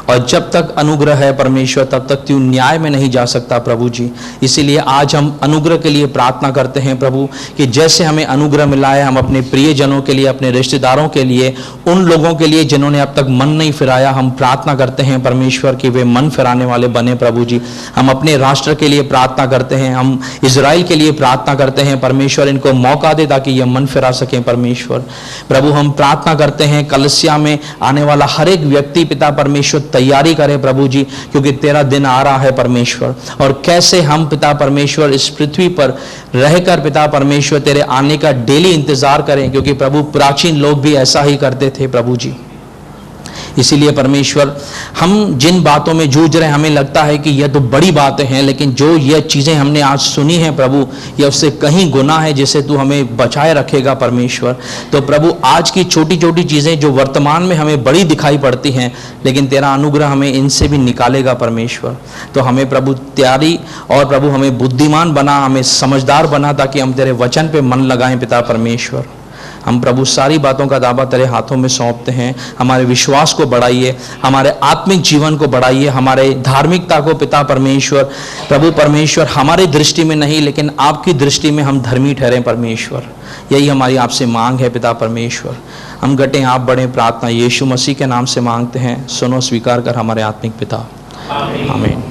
[SPEAKER 2] और जब तक अनुग्रह है परमेश्वर तब तक तू न्याय में नहीं जा सकता प्रभु जी। इसीलिए आज हम अनुग्रह के लिए प्रार्थना करते हैं प्रभु कि जैसे हमें अनुग्रह मिला है हम अपने प्रियजनों के लिए, अपने रिश्तेदारों के लिए, उन लोगों के लिए जिन्होंने अब तक मन नहीं फिराया, हम प्रार्थना करते हैं परमेश्वर कि वे मन फिराने वाले बने प्रभु जी। हम अपने राष्ट्र के लिए प्रार्थना करते हैं, हम इजराइल के लिए प्रार्थना करते हैं परमेश्वर, इनको मौका दे ताकि ये मन फिरा सकें परमेश्वर। प्रभु हम प्रार्थना करते हैं कलसिया में आने वाला हर एक व्यक्ति पिता परमेश्वर तैयारी करे प्रभु जी, क्योंकि तेरा दिन आ रहा है परमेश्वर। और कैसे हम पिता परमेश्वर इस पृथ्वी पर रहकर पिता परमेश्वर तेरे आने का डेली इंतजार करें, क्योंकि प्रभु प्राचीन लोग भी ऐसा ही करते थे प्रभु जी। इसीलिए परमेश्वर हम जिन बातों में जूझ रहे हैं हमें लगता है कि यह तो बड़ी बातें हैं, लेकिन जो ये चीज़ें हमने आज सुनी हैं प्रभु यह उससे कहीं गुना है जिसे तू हमें बचाए रखेगा परमेश्वर। तो प्रभु आज की छोटी छोटी चीज़ें जो वर्तमान में हमें बड़ी दिखाई पड़ती हैं, लेकिन तेरा अनुग्रह हमें इनसे भी निकालेगा परमेश्वर। तो हमें प्रभु तैयारी और प्रभु हमें बुद्धिमान बना, हमें समझदार बना, ताकि हम तेरे वचन पे मन लगाएं पिता परमेश्वर। हम प्रभु सारी बातों का दावा तेरे हाथों में सौंपते हैं। हमारे विश्वास को बढ़ाइए, हमारे आत्मिक जीवन को बढ़ाइए, हमारे धार्मिकता को पिता परमेश्वर। प्रभु परमेश्वर हमारी दृष्टि में नहीं लेकिन आपकी दृष्टि में हम धर्मी ठहरें परमेश्वर। यही हमारी आपसे मांग है पिता परमेश्वर। हम घटें आप बढ़ें, प्रार्थना यीशु मसीह के नाम से मांगते हैं, सुनो स्वीकार कर हमारे आत्मिक पिता, आमीन।